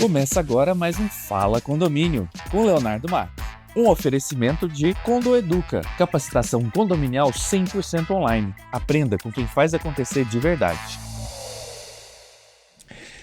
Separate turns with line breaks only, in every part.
Começa agora mais um Fala Condomínio, com Leonardo Matos. Um oferecimento de Condo Educa, capacitação condominial 100% online. Aprenda com quem faz acontecer de verdade.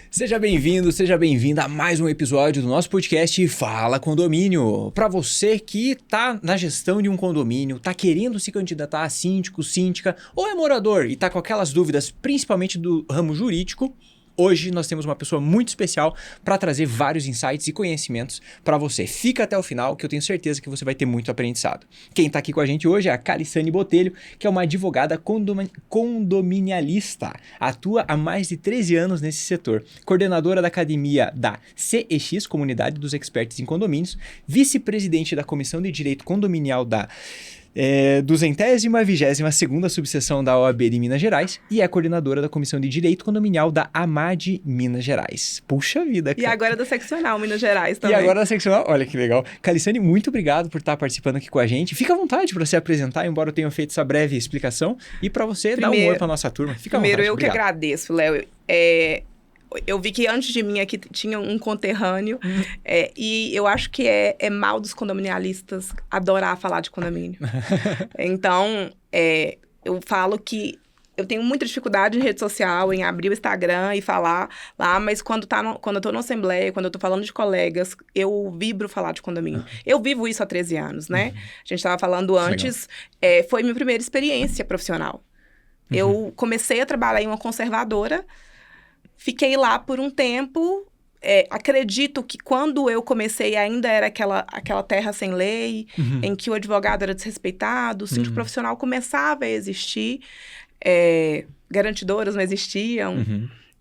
Seja bem-vindo, seja bem-vinda a mais um episódio do nosso podcast Fala Condomínio. Para você que está na gestão de um condomínio, está querendo se candidatar a síndico, síndica ou é morador e está com aquelas dúvidas, principalmente do ramo jurídico, hoje nós temos uma pessoa muito especial para trazer vários insights e conhecimentos para você. Fica até o final que eu tenho certeza que você vai ter muito aprendizado. Quem está aqui com a gente hoje é a Calissane Botelho, que é uma advogada condominialista. Atua há mais de 13 anos nesse setor. Coordenadora da academia da CEX, Comunidade dos Experts em Condomínios. Vice-presidente da Comissão de Direito Condominial da 222ª subseção da OAB de Minas Gerais e é coordenadora da Comissão de Direito Condominial da AMAD Minas Gerais. Puxa vida, cara.
E agora da seccional Minas Gerais também.
E agora da seccional, olha que legal. Calissane, muito obrigado por estar participando aqui com a gente. Fica à vontade para se apresentar, embora eu tenha feito essa breve explicação, e para você dar um oi para nossa turma. Fica à vontade.
Primeiro, eu
obrigado.
que agradeço, Léo. Eu vi que antes de mim aqui tinha um conterrâneo, e eu acho que é mal dos condominialistas adorar falar de condomínio. Então, eu falo que eu tenho muita dificuldade em rede social, em abrir o Instagram e falar lá, mas quando eu tô na assembleia, quando eu tô falando de colegas, eu vibro falar de condomínio. Eu vivo isso há 13 anos, né? A gente estava falando antes, foi minha primeira experiência profissional. Eu comecei a trabalhar em uma conservadora. Fiquei lá por um tempo, acredito que quando eu comecei ainda era aquela terra sem lei, em que o advogado era desrespeitado, o síndico profissional começava a existir, garantidoras não existiam.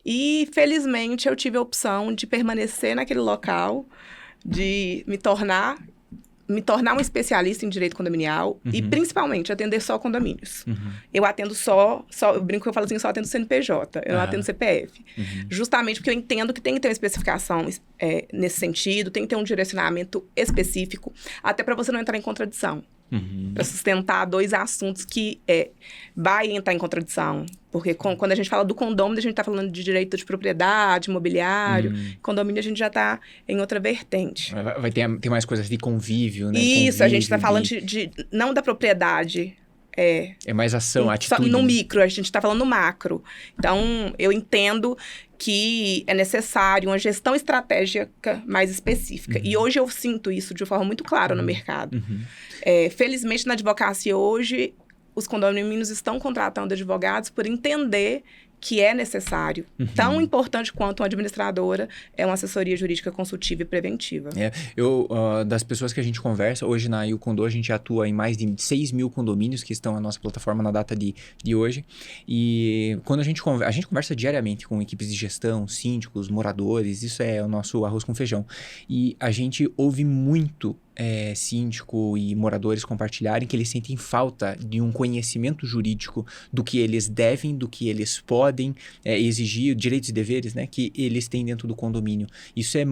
E, felizmente, eu tive a opção de permanecer naquele local, de me tornar um especialista em direito condominial e, principalmente, atender só condomínios. Eu atendo eu brinco que eu falo assim, só atendo CNPJ, eu não atendo CPF. Justamente porque eu entendo que tem que ter uma especificação nesse sentido, tem que ter um direcionamento específico, até para você não entrar em contradição. Para sustentar dois assuntos que vai entrar em contradição. Porque quando a gente fala do condômino, a gente está falando de direito de propriedade, imobiliário. Condomínio, a gente já está em outra vertente.
Vai ter mais coisas de convívio, né?
Isso, a gente está falando de não da propriedade.
É mais ação, atitude.
No micro, a gente está falando no macro. Então, eu entendo que é necessário uma gestão estratégica mais específica. E hoje eu sinto isso de forma muito clara no mercado. Felizmente, na advocacia hoje, os condomínios estão contratando advogados por entender que é necessário. Tão importante quanto uma administradora é uma assessoria jurídica consultiva e preventiva.
Das pessoas que a gente conversa, hoje na Condo a gente atua em mais de 6 mil condomínios que estão na nossa plataforma na data de hoje. E quando a gente conversa diariamente com equipes de gestão, síndicos, moradores, isso é o nosso arroz com feijão. E a gente ouve muito síndico e moradores compartilharem que eles sentem falta de um conhecimento jurídico do que eles devem, do que eles podem exigir, direitos e deveres, né, que eles têm dentro do condomínio. Isso é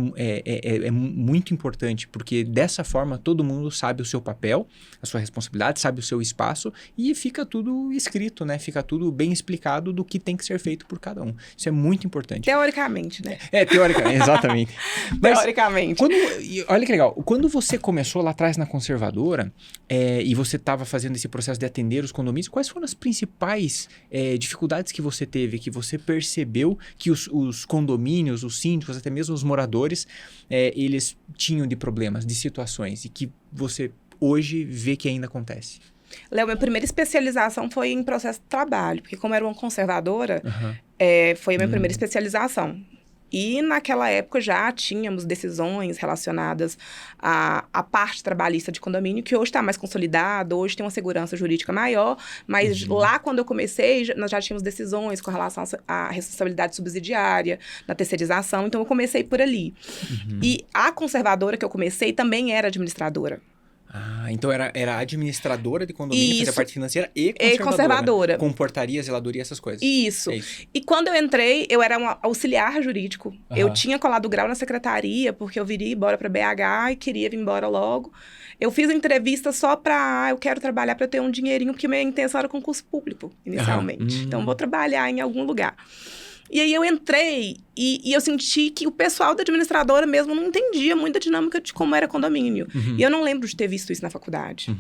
muito importante, porque dessa forma todo mundo sabe o seu papel, a sua responsabilidade, sabe o seu espaço e fica tudo escrito, né, fica tudo bem explicado do que tem que ser feito por cada um. Isso é muito importante.
Teoricamente, né?
Teoricamente, exatamente. Mas,
teoricamente.
Olha que legal, quando você começou lá atrás na conservadora e você estava fazendo esse processo de atender os condomínios, quais foram as principais dificuldades que você teve, que você percebeu que os condomínios, os síndicos, até mesmo os moradores, eles tinham de problemas, de situações e que você hoje vê que ainda acontece?
Léo, minha primeira especialização foi em processo de trabalho, porque como era uma conservadora, foi a minha primeira especialização. E naquela época já tínhamos decisões relacionadas à parte trabalhista de condomínio, que hoje está mais consolidada, hoje tem uma segurança jurídica maior, mas lá quando eu comecei, nós já tínhamos decisões com relação à responsabilidade subsidiária, na terceirização, então eu comecei por ali. E a conservadora que eu comecei também era administradora.
Então era administradora de condomínio, fazia parte financeira e conservadora. Com portaria, zeladoria, essas coisas.
Isso. E quando eu entrei, eu era um auxiliar jurídico. Eu tinha colado grau na secretaria, porque eu viria embora para BH e queria vir embora logo. Eu fiz a entrevista só para, eu quero trabalhar para ter um dinheirinho, porque minha intenção era concurso público, inicialmente. Então, vou trabalhar em algum lugar. E aí eu entrei e eu senti que o pessoal da administradora mesmo não entendia muito a dinâmica de como era condomínio. E eu não lembro de ter visto isso na faculdade.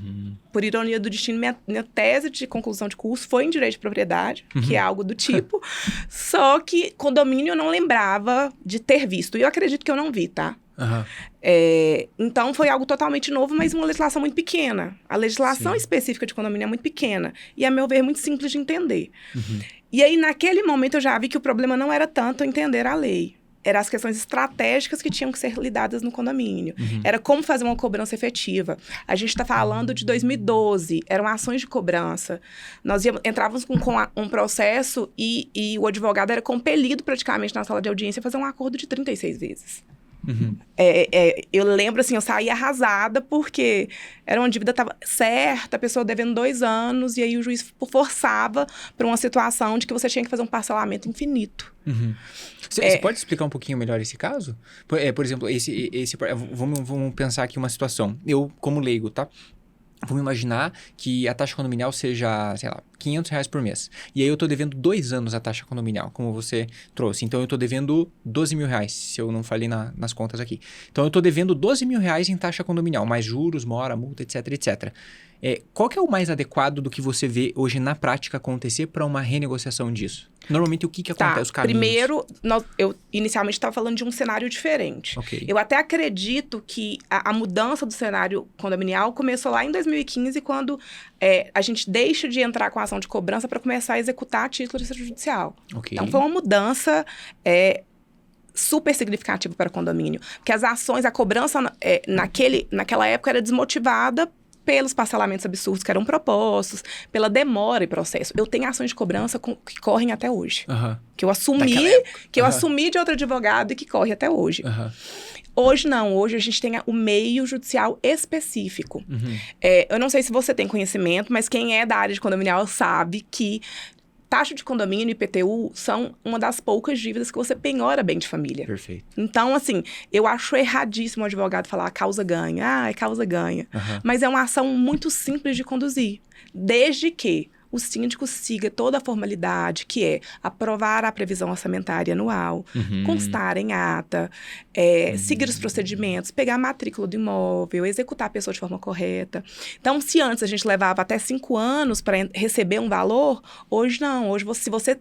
Por ironia do destino, minha tese de conclusão de curso foi em direito de propriedade, que é algo do tipo. Só que condomínio eu não lembrava de ter visto. E eu acredito que eu não vi, tá? Então, foi algo totalmente novo, mas uma legislação muito pequena. A legislação específica de condomínio é muito pequena. E, a meu ver, é muito simples de entender. E aí, naquele momento, eu já vi que o problema não era tanto entender a lei. Eram as questões estratégicas que tinham que ser lidadas no condomínio. Era como fazer uma cobrança efetiva. A gente está falando de 2012, eram ações de cobrança. Nós entrávamos com um processo e o advogado era compelido praticamente na sala de audiência a fazer um acordo de 36 vezes. Eu lembro, assim, eu saí arrasada porque era uma dívida estava certa, a pessoa devendo 2 anos, e aí o juiz forçava para uma situação de que você tinha que fazer um parcelamento infinito.
Você pode explicar um pouquinho melhor esse caso? Por exemplo, vamos pensar aqui uma situação. Eu, como leigo, tá? Vamos imaginar que a taxa condominial seja, sei lá, R$500 por mês. E aí eu tô devendo 2 anos a taxa condominial, como você trouxe. Então eu tô devendo R$12.000, se eu não falei nas contas aqui. Então eu tô devendo R$12.000 em taxa condominial, mais juros, mora, multa, etc, etc. Qual que é o mais adequado do que você vê hoje na prática acontecer para uma renegociação disso? Normalmente, o que acontece? Os caminhos?
Primeiro, eu inicialmente estava falando de um cenário diferente. Eu até acredito que a mudança do cenário condominial começou lá em 2015, quando a gente deixa de entrar com a ação de cobrança para começar a executar a título extrajudicial. Então, foi uma mudança super significativa para o condomínio. Porque as ações, a cobrança naquela época era desmotivada pelos parcelamentos absurdos que eram propostos, pela demora em processo. Eu tenho ações de cobrança que correm até hoje. Que eu assumi de outro advogado e que corre até hoje. Hoje não, hoje a gente tem o meio judicial específico. Eu não sei se você tem conhecimento, mas quem é da área de condominial sabe que taxa de condomínio e IPTU são uma das poucas dívidas que você penhora bem de família.
Perfeito.
Então, assim, eu acho erradíssimo o advogado falar causa ganha. É causa ganha. Mas é uma ação muito simples de conduzir. Desde que o síndico siga toda a formalidade, que é aprovar a previsão orçamentária anual, constar em ata, seguir os procedimentos, pegar a matrícula do imóvel, executar a pessoa de forma correta. Então, se antes a gente levava até 5 anos para receber um valor, hoje não. Hoje, se você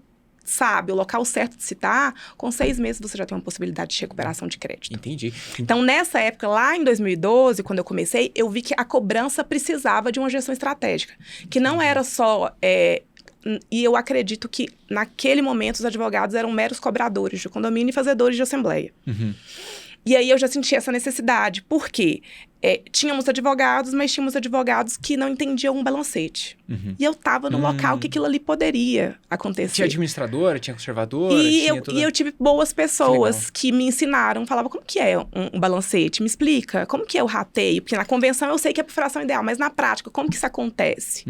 sabe o local certo de citar, com 6 meses você já tem uma possibilidade de recuperação de crédito.
Entendi.
Então, nessa época, lá em 2012, quando eu comecei, eu vi que a cobrança precisava de uma gestão estratégica. Que não era só... e eu acredito que, naquele momento, os advogados eram meros cobradores de condomínio e fazedores de assembleia. E aí eu já senti essa necessidade. Por quê? Tínhamos advogados, mas tínhamos advogados que não entendiam um balancete. E eu estava no local que aquilo ali poderia acontecer.
Tinha administradora, tinha conservadora,
e eu tive boas pessoas que me ensinaram, falavam, como que é um balancete? Me explica, como que é o rateio? Porque na convenção eu sei que é a perfuração ideal, mas na prática, como que isso acontece?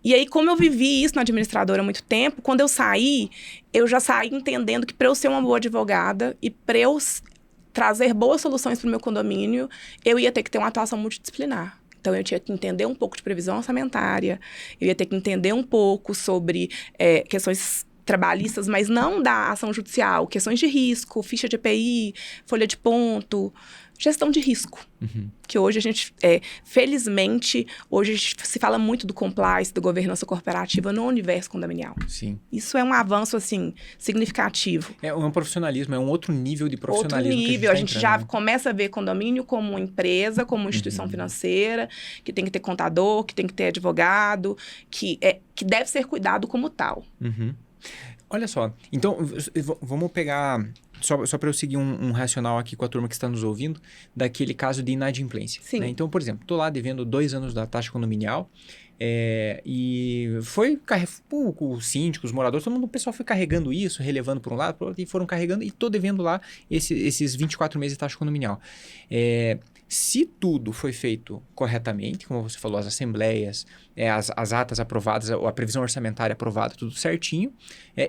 E aí, como eu vivi isso na administradora há muito tempo, quando eu saí, eu já saí entendendo que para eu ser uma boa advogada e para eu trazer boas soluções para o meu condomínio, eu ia ter que ter uma atuação multidisciplinar. Então, eu tinha que entender um pouco de previsão orçamentária, eu ia ter que entender um pouco sobre questões trabalhistas, mas não da ação judicial, questões de risco, ficha de EPI, folha de ponto, gestão de risco. Que hoje a gente, felizmente, hoje a gente se fala muito do compliance, da governança corporativa no universo condominial.
Sim.
Isso é um avanço, assim, significativo.
É um profissionalismo, é um outro nível de profissionalismo.
Outro nível, a gente já começa a ver condomínio como uma empresa, como uma instituição financeira, que tem que ter contador, que tem que ter advogado, que deve ser cuidado como tal.
Olha só, então vamos pegar, só para eu seguir um racional aqui com a turma que está nos ouvindo, daquele caso de inadimplência.
Sim.
Né? Então, por exemplo, estou lá devendo 2 anos da taxa condominial, e foi o síndico, os moradores, todo mundo, o pessoal foi carregando isso, relevando por um lado, por outro, e foram carregando, e estou devendo lá esses 24 meses de taxa condominial. Se tudo foi feito corretamente, como você falou, as assembleias, as atas aprovadas, a previsão orçamentária aprovada, tudo certinho,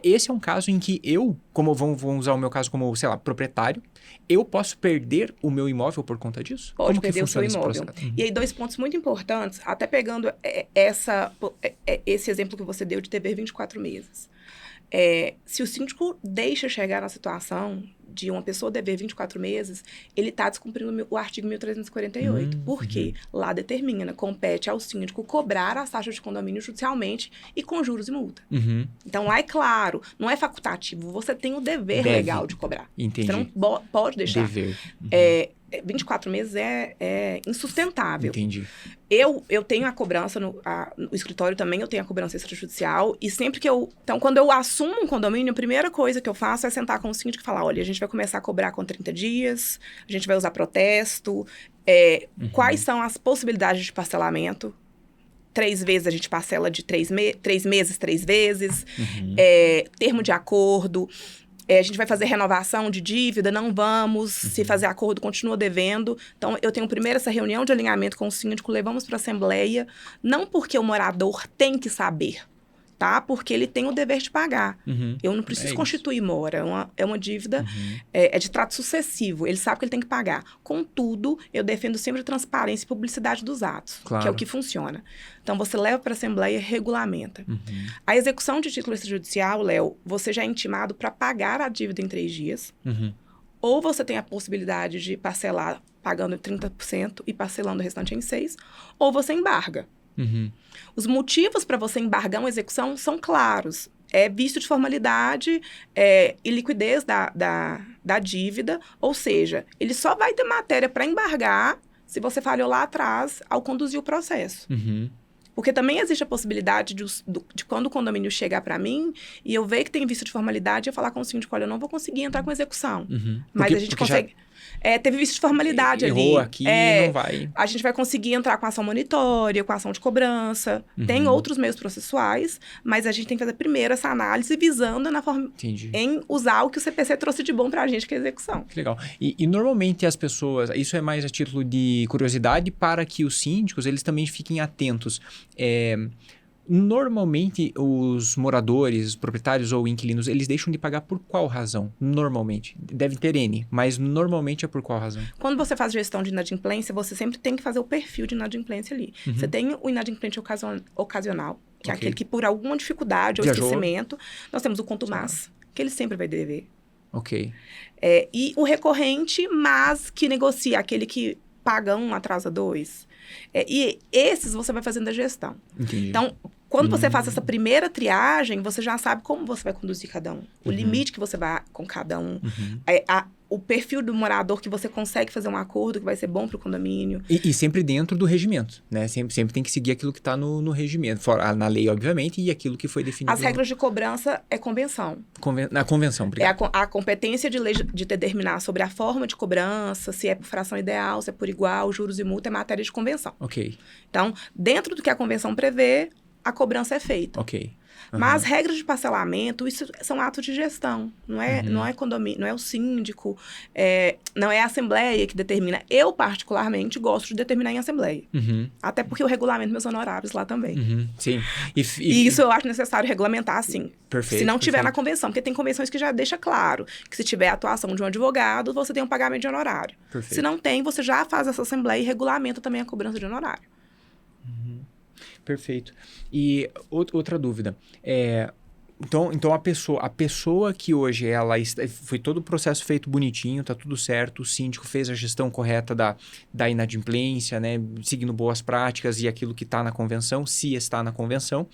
esse é um caso em que eu, como vamos usar o meu caso como, sei lá, proprietário, eu posso perder o meu imóvel por conta disso?
Pode
como
perder
que
o seu imóvel. E aí, 2 pontos muito importantes, até pegando esse exemplo que você deu de dever 24 meses. Se o síndico deixa chegar na situação de uma pessoa dever 24 meses, ele está descumprindo o artigo 1348. Por quê? Lá determina, compete ao síndico cobrar as taxas de condomínio judicialmente e com juros e multa. Então, lá é claro, não é facultativo, você tem o dever legal de cobrar.
Entendi.
Você não pode deixar.
Dever.
24 meses é insustentável.
Entendi.
Eu tenho a cobrança no escritório também, eu tenho a cobrança extrajudicial. E sempre que Então, quando eu assumo um condomínio, a primeira coisa que eu faço é sentar com o síndico e falar, olha, a gente vai começar a cobrar com 30 dias, a gente vai usar protesto, quais são as possibilidades de parcelamento. 3 vezes a gente parcela de 3 meses, 3 vezes. Termo de acordo. A gente vai fazer renovação de dívida, não vamos. Se fazer acordo, continua devendo. Então, eu tenho primeiro essa reunião de alinhamento com o síndico, levamos para a assembleia, não porque o morador tem que saber, tá? Porque ele tem o dever de pagar. Eu não preciso constituir mora, é uma dívida, é de trato sucessivo, ele sabe que ele tem que pagar. Contudo, eu defendo sempre a transparência e publicidade dos atos, que é o que funciona. Então, você leva para a assembleia e regulamenta. A execução de título extrajudicial, Léo, você já é intimado para pagar a dívida em 3 dias, ou você tem a possibilidade de parcelar pagando 30% e parcelando o restante em 6, ou você embarga. Os motivos para você embargar uma execução são claros. É vício de formalidade e liquidez da dívida. Ou seja, ele só vai ter matéria para embargar se você falhou lá atrás ao conduzir o processo. Porque também existe a possibilidade de quando o condomínio chegar para mim e eu ver que tem vício de formalidade, eu falar com o síndico, olha, eu não vou conseguir entrar com execução. Mas a gente consegue... teve vício de formalidade ali.
Errou aqui, não vai.
A gente vai conseguir entrar com ação monitória, com ação de cobrança. Tem outros meios processuais, mas a gente tem que fazer primeiro essa análise visando em usar o que o CPC trouxe de bom pra gente, que é a execução.
Que legal. E normalmente as pessoas, isso é mais a título de curiosidade para que os síndicos, eles também fiquem atentos. Normalmente, os moradores, os proprietários ou inquilinos, eles deixam de pagar por qual razão? Normalmente. Deve ter N, mas normalmente é por qual razão?
Quando você faz gestão de inadimplência, você sempre tem que fazer o perfil de inadimplência ali. Você tem o inadimplente ocasional, que é aquele que por alguma dificuldade ou esquecimento, nós temos o contumaz, que ele sempre vai dever. E o recorrente, mas que negocia, aquele que paga 1, atrasa 2. E esses você vai fazendo a gestão. Então, quando você faz essa primeira triagem, você já sabe como você vai conduzir cada um. O limite que você vai com cada um. O perfil do morador que você consegue fazer um acordo que vai ser bom para o condomínio.
E sempre dentro do regimento, né? Sempre tem que seguir aquilo que está no regimento. Fora, na lei, obviamente, e aquilo que foi definido.
As regras de cobrança é convenção.
Na convenção, obrigado.
A competência de lei de determinar sobre a forma de cobrança, se é por fração ideal, se é por igual, juros e multa, é matéria de convenção. Então, dentro do que a convenção prevê, a cobrança é feita. Mas as regras de parcelamento, isso são atos de gestão. Não é condomínio, não é o síndico, não é a assembleia que determina. Eu, particularmente, gosto de determinar em assembleia. Até porque eu regulamento meus honorários lá também.
Sim.
E isso eu acho necessário regulamentar, sim.
Perfeito.
Se não tiver na convenção, porque tem convenções que já deixa claro que se tiver a atuação de um advogado, você tem um pagamento de honorário. Se não tem, você já faz essa assembleia e regulamenta também a cobrança de honorário.
Perfeito. E outra dúvida. Então a pessoa que hoje foi todo o processo feito bonitinho, tá tudo certo, o síndico fez a gestão correta da inadimplência, né, seguindo boas práticas e aquilo que está na convenção, se está na convenção,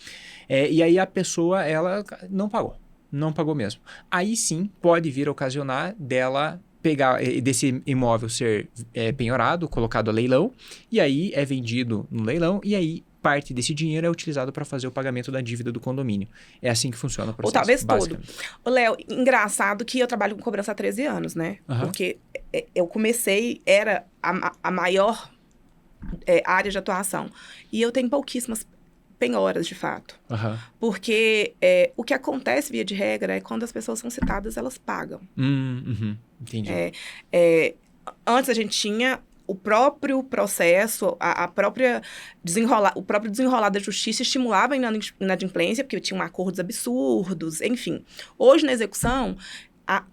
e aí a pessoa, ela não pagou mesmo. Aí sim, pode vir a ocasionar dela pegar desse imóvel ser penhorado, colocado a leilão, e aí é vendido no leilão, e aí parte desse dinheiro é utilizado para fazer o pagamento da dívida do condomínio. É assim que funciona o processo.
Ou talvez todo. Léo, engraçado que eu trabalho com cobrança há 13 anos, né? Porque eu comecei, era a maior área de atuação. E eu tenho pouquíssimas penhoras, de fato. Porque o que acontece, via de regra, é quando as pessoas são citadas, elas pagam.
Entendi.
Antes a gente tinha o próprio processo, o próprio desenrolar da justiça estimulava a inadimplência, porque tinham acordos absurdos, enfim. Hoje, na execução,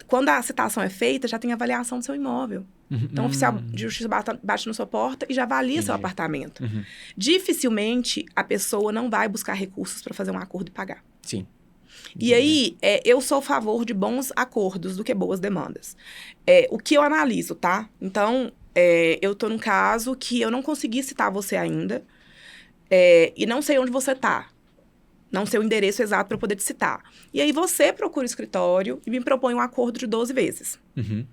quando a citação é feita, já tem avaliação do seu imóvel. Então, o oficial de justiça bate na sua porta e já avalia seu apartamento. Dificilmente, a pessoa não vai buscar recursos para fazer um acordo e pagar.
Sim.
E aí, eu sou a favor de bons acordos do que boas demandas. O que eu analiso, tá? Então, eu tô num caso que eu não consegui citar você ainda, e não sei onde você tá. Não sei o endereço exato para poder te citar. E aí, você procura o escritório e me propõe um acordo de 12 vezes.
Uhum.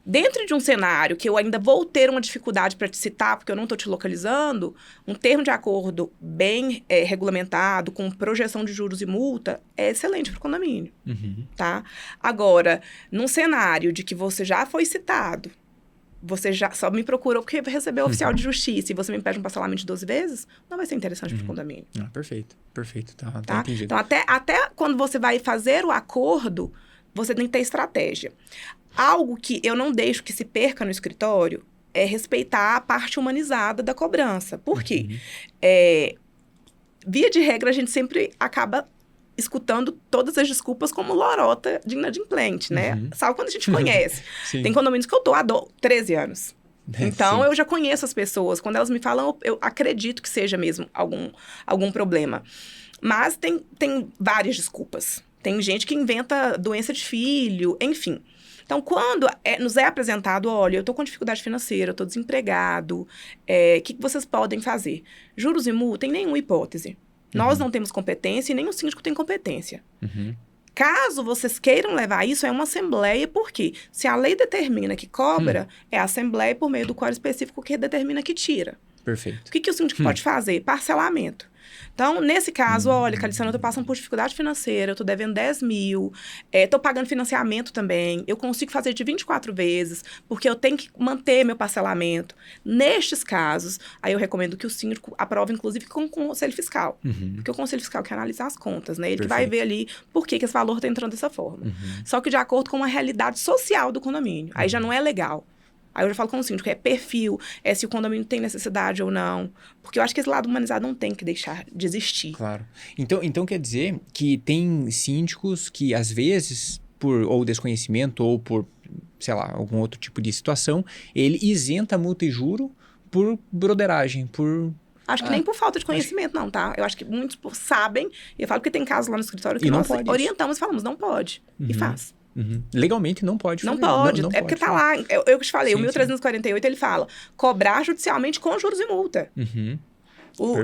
Dentro de um cenário que eu ainda vou ter uma dificuldade para te citar, porque eu não estou te localizando, um termo de acordo bem regulamentado, com projeção de juros e multa, é excelente para o condomínio, tá? Agora, num cenário de que você já foi citado, você já só me procurou porque recebeu oficial de justiça e você me pede um parcelamento de 12 vezes, não vai ser interessante para o condomínio.
Perfeito.
Tá?
Entendido.
Então, até quando você vai fazer o acordo, você tem que ter estratégia. Algo que eu não deixo que se perca no escritório é respeitar a parte humanizada da cobrança. Por quê? Via de regra, a gente sempre acaba escutando todas as desculpas como lorota de inadimplente, né? Salvo quando a gente conhece. Tem condomínios que eu tô há 13 anos. Então, eu já conheço as pessoas. Quando elas me falam, eu acredito que seja mesmo algum problema. Mas tem várias desculpas. Tem gente que inventa doença de filho, enfim. Então, quando nos é apresentado, olha, eu estou com dificuldade financeira, eu estou desempregado, o que vocês podem fazer? Juros e multa, em nenhuma hipótese. Nós não temos competência e nem o síndico tem competência. Caso vocês queiram levar isso, é uma assembleia, por quê? Se a lei determina que cobra, é a assembleia por meio do quórum específico que determina que tira.
Perfeito.
O que o síndico pode fazer? Parcelamento. Então, nesse caso, olha, Caliciana, eu tô passando por dificuldade financeira, eu tô devendo 10 mil, tô pagando financiamento também, eu consigo fazer de 24 vezes, porque eu tenho que manter meu parcelamento. Nestes casos, aí eu recomendo que o síndico aprove, inclusive, com o Conselho Fiscal. Porque o Conselho Fiscal quer analisar as contas, né? Ele que vai ver ali por que esse valor tá entrando dessa forma. Só que de acordo com a realidade social do condomínio. Aí já não é legal. Aí eu já falo com o síndico, é perfil, se o condomínio tem necessidade ou não. Porque eu acho que esse lado humanizado não tem que deixar de existir.
Claro. Então quer dizer que tem síndicos que, às vezes, por ou desconhecimento ou por, sei lá, algum outro tipo de situação, ele isenta multa e juro por broderagem, por...
Acho que nem por falta de conhecimento, não, tá? Eu acho que muitos sabem, e eu falo que tem casos lá no escritório que nós orientamos e falamos, não pode, e faz.
Legalmente não pode fazer.
Não pode,
não
porque
pode
tá lá. Eu que te falei,
sim,
o 1348 ele fala, cobrar judicialmente com juros e multa.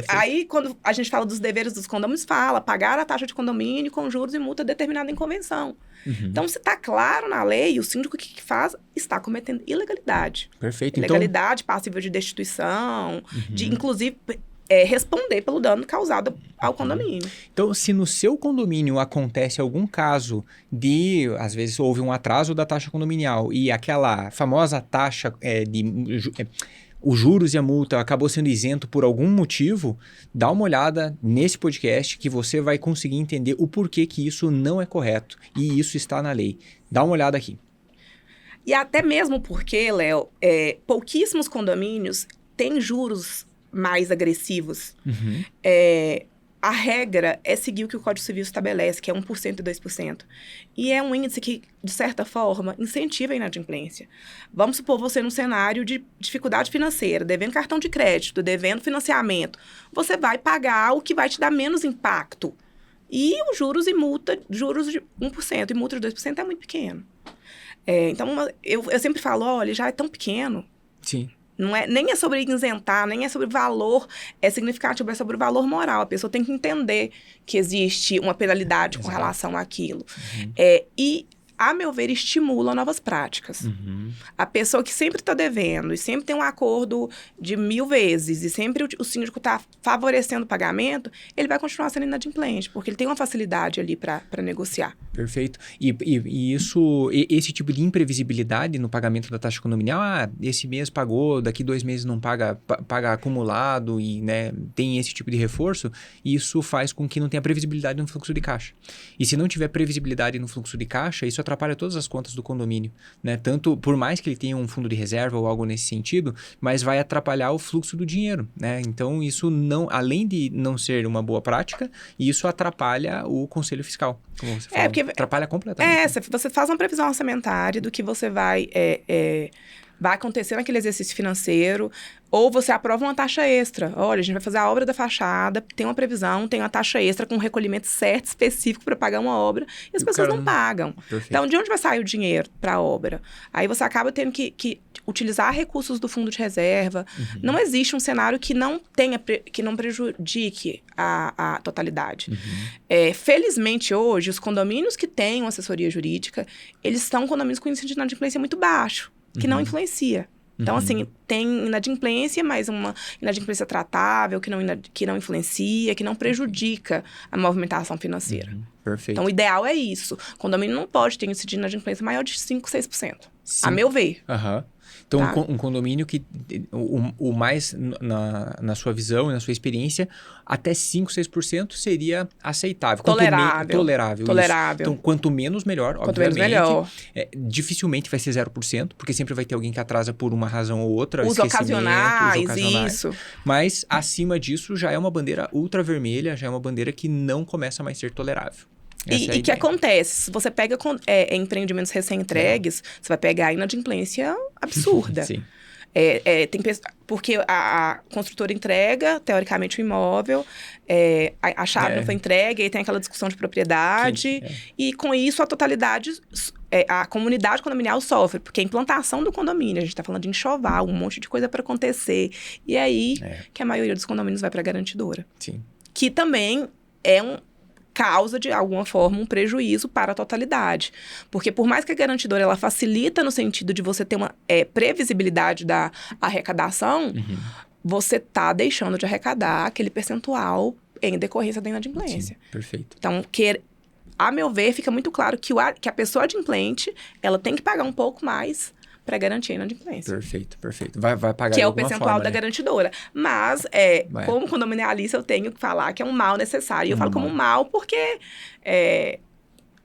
Aí, quando a gente fala dos deveres dos condôminos, fala pagar a taxa de condomínio com juros e multa determinada em convenção. Então, se tá claro na lei, o síndico que faz está cometendo ilegalidade.
Perfeito.
Ilegalidade passível de destituição, de, inclusive... responder pelo dano causado ao condomínio.
Então, se no seu condomínio acontece algum caso de, às vezes, houve um atraso da taxa condominial e aquela famosa taxa os juros e a multa acabou sendo isento por algum motivo, dá uma olhada nesse podcast que você vai conseguir entender o porquê que isso não é correto e isso está na lei. Dá uma olhada aqui.
E até mesmo porque, Léo, pouquíssimos condomínios têm juros mais agressivos. A regra é seguir o que o Código Civil estabelece, que é 1% e 2%. E é um índice que, de certa forma, incentiva a inadimplência. Vamos supor você num cenário de dificuldade financeira, devendo cartão de crédito, devendo financiamento. Você vai pagar o que vai te dar menos impacto. E os juros e multa, juros de 1% e multa de 2% é muito pequeno. Então, eu sempre falo, olha, já é tão pequeno.
Sim.
Nem é sobre isentar, nem é sobre valor significativo, é sobre o valor moral. A pessoa tem que entender que existe uma penalidade com relação àquilo. E, a meu ver, estimula novas práticas. A pessoa que sempre está devendo e sempre tem um acordo de 1000 vezes e sempre o síndico está favorecendo o pagamento, ele vai continuar sendo inadimplente, porque ele tem uma facilidade ali para negociar.
Perfeito. E esse tipo de imprevisibilidade no pagamento da taxa condominial, esse mês pagou, daqui 2 meses não paga, paga acumulado e, né, tem esse tipo de reforço, isso faz com que não tenha previsibilidade no fluxo de caixa. E se não tiver previsibilidade no fluxo de caixa, isso atrapalha todas as contas do condomínio, né? Tanto, por mais que ele tenha um fundo de reserva ou algo nesse sentido, mas vai atrapalhar o fluxo do dinheiro, né? Então, isso não, além de não ser uma boa prática, isso atrapalha o conselho fiscal, como você falou.
Porque
atrapalha completamente.
Você faz uma previsão orçamentária do que você vai vai acontecer naquele exercício financeiro, ou você aprova uma taxa extra. Olha, a gente vai fazer a obra da fachada, tem uma previsão, tem uma taxa extra com um recolhimento certo, específico para pagar uma obra, e as pessoas não pagam.
Perfeito.
Então, de onde vai sair o dinheiro para a obra? Aí você acaba tendo que utilizar recursos do fundo de reserva. Não existe um cenário que não prejudique a totalidade. Felizmente, hoje, os condomínios que têm uma assessoria jurídica, eles são condomínios com índice de inadimplência muito baixo, que não influencia. Então, assim, tem inadimplência, mas uma inadimplência tratável, que não influencia, que não prejudica a movimentação financeira.
Perfeito.
Então, o ideal é isso. O condomínio não pode ter índice de inadimplência maior de 5%, 6%. A meu ver.
Então,
Tá.
um condomínio que, o mais, na sua visão e na sua experiência, até 5%, 6% seria aceitável.
Tolerável.
Tolerável. Então, quanto menos, melhor,
Quanto
obviamente.
menos, melhor.
Dificilmente vai ser 0%, porque sempre vai ter alguém que atrasa por uma razão ou outra.
Os ocasionais, isso.
Mas, acima disso, já é uma bandeira ultra vermelha, já é uma bandeira que não começa mais a ser tolerável.
E o que acontece? Se você pega empreendimentos recém-entregues, você vai pegar a inadimplência absurda.
Sim.
Porque a construtora entrega, teoricamente, o imóvel, a chave não foi entregue, aí tem aquela discussão de propriedade, e com isso a totalidade, a comunidade condominial sofre, porque a implantação do condomínio, a gente está falando de enxoval, um monte de coisa para acontecer, e aí que a maioria dos condomínios vai para a garantidora.
Sim.
Que também causa, de alguma forma, um prejuízo para a totalidade. Porque por mais que a garantidora ela facilita no sentido de você ter uma previsibilidade da arrecadação, você está deixando de arrecadar aquele percentual em decorrência da inadimplência.
Sim, perfeito.
Então, a meu ver, fica muito claro que a pessoa adimplente, ela tem que pagar um pouco mais para garantir a inadimplência.
Perfeito. Vai pagar
que
de
é o
alguma
percentual
forma,
da
né?
garantidora. Mas, como condominialista, eu tenho que falar que é um mal necessário. E eu falo como um mal porque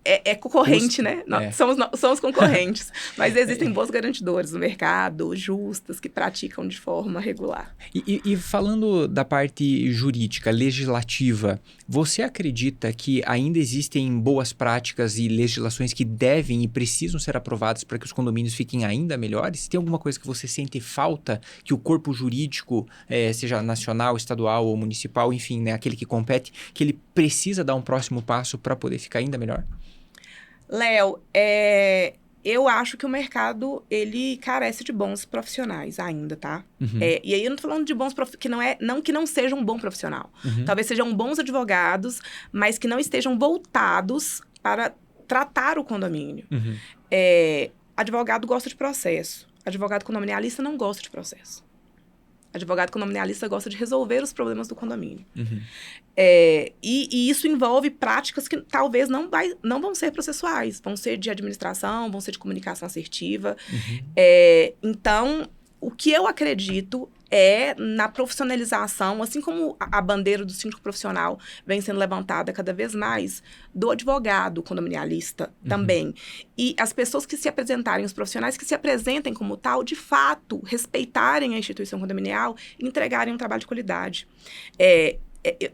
é concorrente, né? Nós somos concorrentes. Mas existem boas garantidoras no mercado, justas, que praticam de forma regular.
E falando da parte jurídica, legislativa, você acredita que ainda existem boas práticas e legislações que devem e precisam ser aprovadas para que os condomínios fiquem ainda melhores? Tem alguma coisa que você sente falta que o corpo jurídico, seja nacional, estadual ou municipal, enfim, né, aquele que compete, que ele precisa dar um próximo passo para poder ficar ainda melhor?
Léo, eu acho que o mercado, ele carece de bons profissionais ainda, tá? E aí eu não tô falando de bons profissionais, que não seja um bom profissional. Talvez sejam bons advogados, mas que não estejam voltados para tratar o condomínio. Advogado gosta de processo. Advogado condominialista não gosta de processo. Advogado condominialista gosta de resolver os problemas do condomínio. E isso envolve práticas que talvez não vão ser processuais. Vão ser de administração, vão ser de comunicação assertiva. Então, o que eu acredito na profissionalização, assim como a bandeira do síndico profissional vem sendo levantada cada vez mais, do advogado condominialista também. E as pessoas que se apresentarem, os profissionais que se apresentem como tal, de fato, respeitarem a instituição condominial e entregarem um trabalho de qualidade.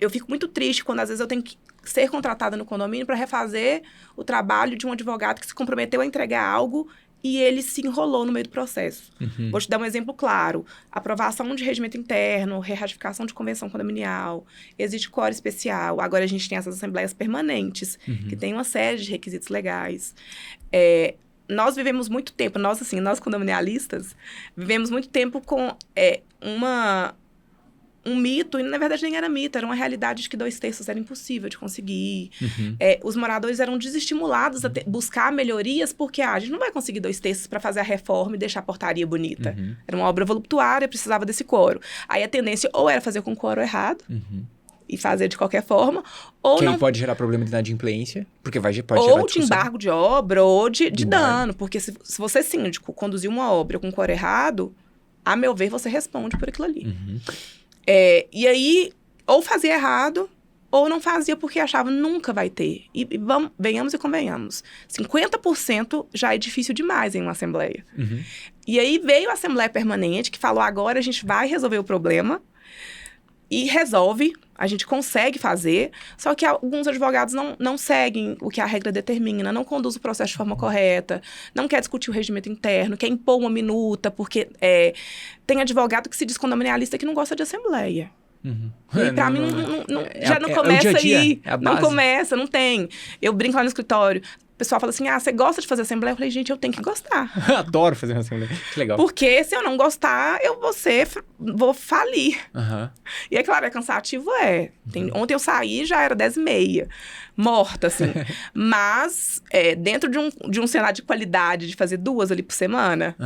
Eu fico muito triste quando, às vezes, eu tenho que ser contratada no condomínio para refazer o trabalho de um advogado que se comprometeu a entregar algo e ele se enrolou no meio do processo. Vou te dar um exemplo claro. Aprovação de regimento interno, reratificação de convenção condominial, existe quórum especial. Agora a gente tem essas assembleias permanentes, que tem uma série de requisitos legais. Nós vivemos muito tempo, nós condominialistas, vivemos muito tempo com um mito, e na verdade nem era mito, era uma realidade de que 2/3 era impossível de conseguir. Os moradores eram desestimulados a buscar melhorias, porque a gente não vai conseguir 2/3 para fazer a reforma e deixar a portaria bonita. Era uma obra voluptuária, precisava desse quórum. Aí a tendência ou era fazer com o quórum errado, e fazer de qualquer forma, ou
que
não...
aí pode gerar problema de inadimplência, porque pode gerar
ou
discussão.
de embargo de obra, ou de dano. Porque se você, síndico, conduzir uma obra com quórum errado, a meu ver, você responde por aquilo ali. E aí, ou fazia errado, ou não fazia porque achava nunca vai ter. E venhamos e convenhamos. 50% já é difícil demais em uma assembleia. E aí veio a Assembleia Permanente, que falou, agora a gente vai resolver o problema. E resolve, a gente consegue fazer, só que alguns advogados não seguem o que a regra determina, não conduz o processo de forma correta, não quer discutir o regimento interno, quer impor uma minuta, porque tem advogado que se diz condominialista que não gosta de assembleia. E pra mim, já não começa
é o dia a dia,
aí.
é a
Não
base.
começa, não tem. Eu brinco lá no escritório, o pessoal fala assim, você gosta de fazer assembleia? Eu falei, gente, eu tenho que gostar.
Adoro fazer uma assembleia. Que legal.
Porque se eu não gostar, eu vou falir. E é claro, é cansativo, Ontem eu saí, já era 10h30. Morta, assim. Mas, dentro de um cenário de qualidade, de fazer 2 ali por semana,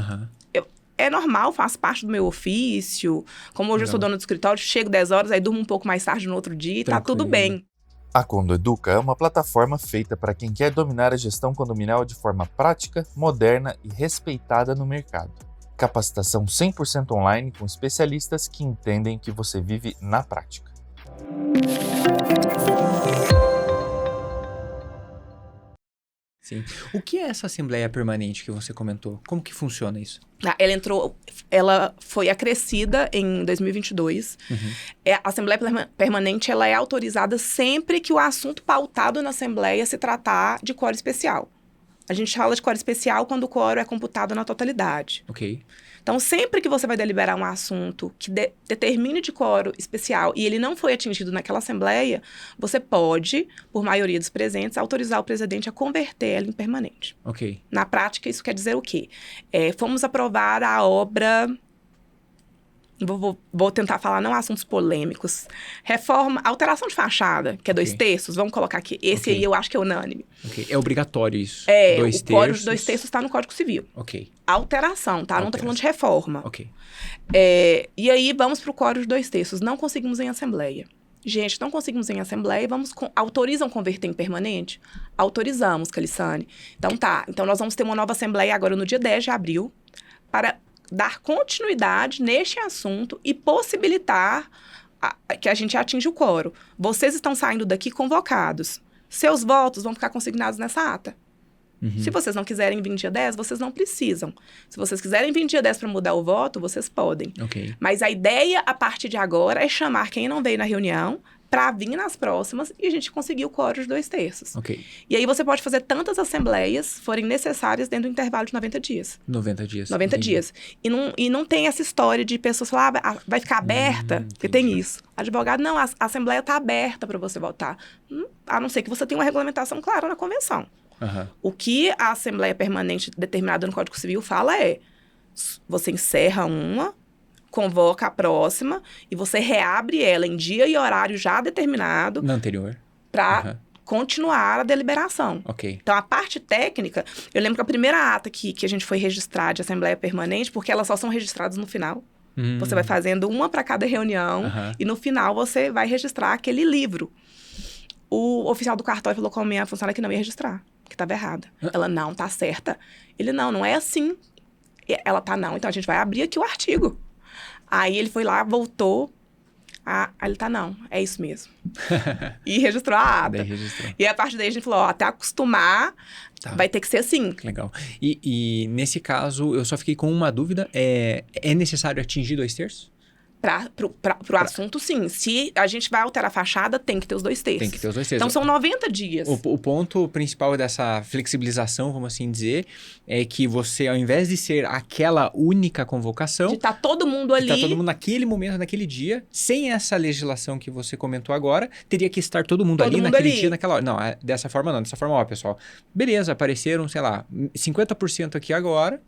é normal, faz parte do meu ofício. Como hoje eu sou dona do escritório, chego 10 horas, aí durmo um pouco mais tarde no outro dia e tá tudo bem.
A Condoeduca é uma plataforma feita para quem quer dominar a gestão condominial de forma prática, moderna e respeitada no mercado. Capacitação 100% online com especialistas que entendem que você vive na prática.
Sim. O que é essa assembleia permanente que você comentou? Como que funciona isso?
Ela foi acrescida em 2022. A Assembleia Permanente ela é autorizada sempre que o assunto pautado na Assembleia se tratar de quórum especial. A gente fala de quórum especial quando o quórum é computado na totalidade.
Ok.
Então, sempre que você vai deliberar um assunto que determine de quórum especial e ele não foi atingido naquela Assembleia, você pode, por maioria dos presentes, autorizar o presidente a converter ela em permanente.
Ok.
Na prática, isso quer dizer o quê? Fomos aprovar a obra... Vou tentar falar não assuntos polêmicos. Alteração de fachada, que é 2/3, vamos colocar aqui. Esse aí eu acho que é unânime.
Ok. É obrigatório isso?
O código de 2/3 está no Código Civil.
Ok.
Alteração, tá? Não tô falando de reforma.
Ok.
E aí, vamos pro código de 2/3. Não conseguimos em Assembleia. Gente, não conseguimos em Assembleia, autorizam converter em permanente? Autorizamos, Calissane. Então tá, então nós vamos ter uma nova Assembleia agora no dia 10 de abril para dar continuidade neste assunto e possibilitar que a gente atinja o quórum. Vocês estão saindo daqui convocados. Seus votos vão ficar consignados nessa ata. Se vocês não quiserem vir dia 10, vocês não precisam. Se vocês quiserem vir dia 10 para mudar o voto, vocês podem.
Ok.
Mas a ideia, a partir de agora, é chamar quem não veio na reunião para vir nas próximas e a gente conseguir o quórum de 2/3.
Ok.
E aí você pode fazer tantas assembleias forem necessárias dentro do intervalo de 90 dias.
90 dias.
90
entendi.
dias. E não tem essa história de pessoas falar, vai ficar aberta, porque tem isso. Advogado, não, a assembleia está aberta para você votar. A não ser que você tenha uma regulamentação clara na convenção. O que a Assembleia Permanente determinada no Código Civil fala você encerra uma, convoca a próxima e você reabre ela em dia e horário já determinado
Na anterior.
para continuar a deliberação.
Ok.
Então, a parte técnica, eu lembro que a primeira ata que a gente foi registrar de Assembleia Permanente, porque elas só são registradas no final. Você vai fazendo uma para cada reunião e no final você vai registrar aquele livro. O oficial do cartório falou com a minha funcionária que não ia registrar, que estava errada. Ela, não, tá certa. Ele, não é assim. Ela, tá, não, então a gente vai abrir aqui o artigo. Aí ele foi lá, voltou. Aí ele, tá, não, é isso mesmo. E registrou a ata.
Daí registrou.
E a partir daí a gente falou, até acostumar, vai ter que ser assim.
Legal. E nesse caso, eu só fiquei com uma dúvida. É necessário atingir 2/3?
Pro assunto, sim. Se a gente vai alterar a fachada, tem que ter os 2/3.
Tem que ter os 2/3.
Então, são 90 dias.
O ponto principal dessa flexibilização, vamos assim dizer, é que você, ao invés de ser aquela única convocação...
De estar todo mundo ali...
De estar todo mundo naquele momento, naquele dia, sem essa legislação que você comentou agora, teria que estar todo mundo ali naquele dia, naquela hora. Não, dessa forma não. Dessa forma, pessoal, beleza, apareceram, sei lá, 50% aqui agora.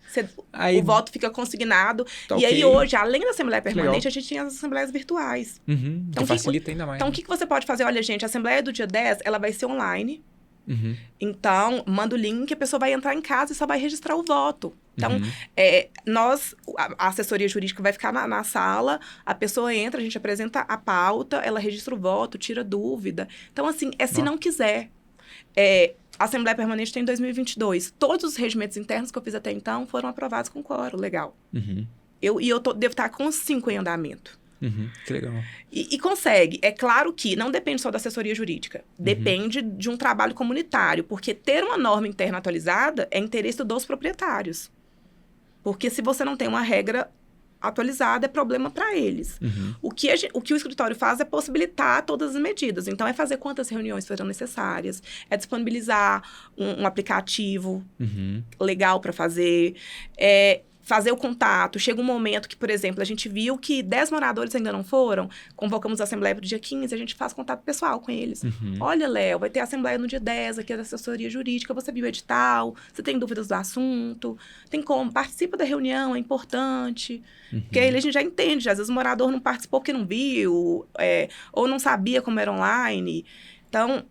O voto fica consignado.
Tá,
e aí, hoje, além da Assembleia Permanente, a gente tinha as assembleias virtuais.
Então, facilita ainda mais.
Então, o que você pode fazer? Olha, gente, a Assembleia do dia 10, ela vai ser online. Então, manda o link, a pessoa vai entrar em casa e só vai registrar o voto. Então, a assessoria jurídica vai ficar na sala, a pessoa entra, a gente apresenta a pauta, ela registra o voto, tira dúvida. Então, assim, se não quiser. A Assembleia Permanente tem 2022. Todos os regimentos internos que eu fiz até então foram aprovados com quórum, legal. Eu devo estar com 5 em andamento.
Que legal.
E consegue. É claro que não depende só da assessoria jurídica. Depende de um trabalho comunitário. Porque ter uma norma interna atualizada é interesse dos proprietários. Porque se você não tem uma regra atualizada é problema para eles. O que o escritório faz é possibilitar todas as medidas. Então, é fazer quantas reuniões serão necessárias, é disponibilizar um aplicativo legal para fazer, fazer o contato. Chega um momento que, por exemplo, a gente viu que 10 moradores ainda não foram, convocamos a assembleia para o dia 15, a gente faz contato pessoal com eles. Olha, Léo, vai ter assembleia no dia 10, aqui é da assessoria jurídica, você viu o edital, você tem dúvidas do assunto, tem como, participa da reunião, é importante. Porque aí a gente já entende, às vezes o morador não participou porque não viu, ou não sabia como era online. Então,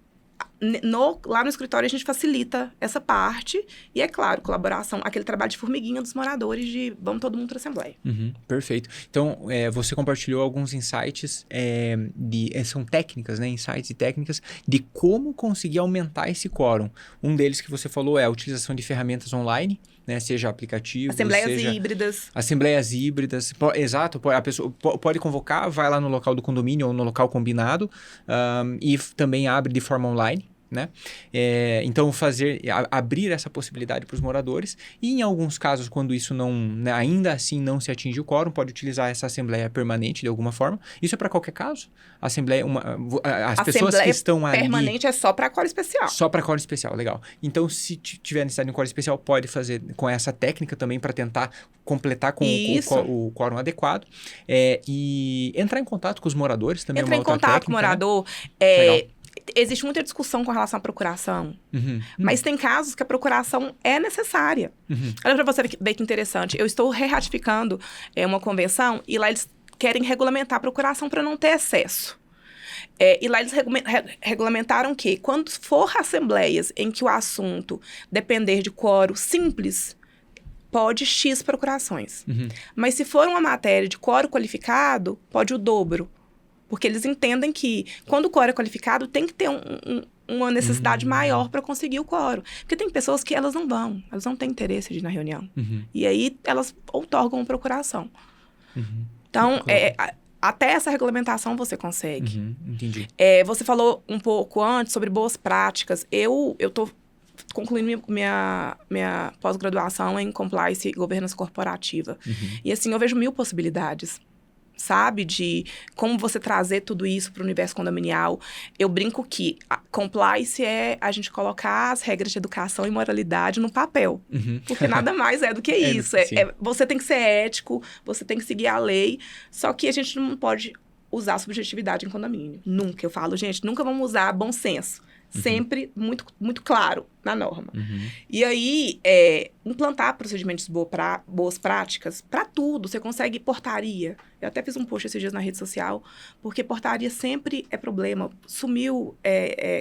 lá no escritório a gente facilita essa parte e, é claro, colaboração, aquele trabalho de formiguinha dos moradores de vamos todo mundo para a assembleia.
Perfeito. Então, você compartilhou alguns insights, são técnicas, né? Insights e técnicas de como conseguir aumentar esse quórum. Um deles que você falou é a utilização de ferramentas online, né? Seja aplicativo,
híbridas.
Assembleias híbridas. Exato. A pessoa pode convocar, vai lá no local do condomínio ou no local combinado e também abre de forma online. Né? Então, abrir essa possibilidade para os moradores e, em alguns casos, quando isso não, né, ainda assim não se atinge o quórum, pode utilizar essa assembleia permanente de alguma forma. Isso é para qualquer caso? As pessoas que estão ali...
permanente é só para quórum especial.
Só para quórum especial, legal. Então, se tiver necessidade de um quórum especial, pode fazer com essa técnica também para tentar completar com o quórum adequado. E entrar em contato com os moradores também.
Entrar em contato com o morador. Existe muita discussão com relação à procuração, mas tem casos que a procuração é necessária. Olha para você ver que interessante. Eu estou reratificando uma convenção e lá eles querem regulamentar a procuração para não ter excesso. E lá eles regulamentaram que quando for assembleias em que o assunto depender de quórum simples, pode X procurações. Mas se for uma matéria de quórum qualificado, pode o dobro. Porque eles entendem que, quando o quórum é qualificado, tem que ter uma necessidade maior para conseguir o quórum. Porque tem pessoas que elas não têm interesse de ir na reunião. E aí, elas outorgam procuração. Então, até essa regulamentação você consegue.
Entendi.
Você falou um pouco antes sobre boas práticas. Eu estou concluindo minha pós-graduação em Compliance e Governança Corporativa. E assim, eu vejo 1000 possibilidades. Sabe? De como você trazer tudo isso para o universo condominial. Eu brinco que compliance é a gente colocar as regras de educação e moralidade no papel. Porque nada mais é do que isso. Você tem que ser ético, você tem que seguir a lei, só que a gente não pode usar subjetividade em condomínio. Nunca. Eu falo, gente, nunca vamos usar bom senso. Sempre muito, muito claro na norma. E aí, implantar procedimentos de boas práticas para tudo. Você consegue portaria. Eu até fiz um post esses dias na rede social, porque portaria sempre é problema. Sumiu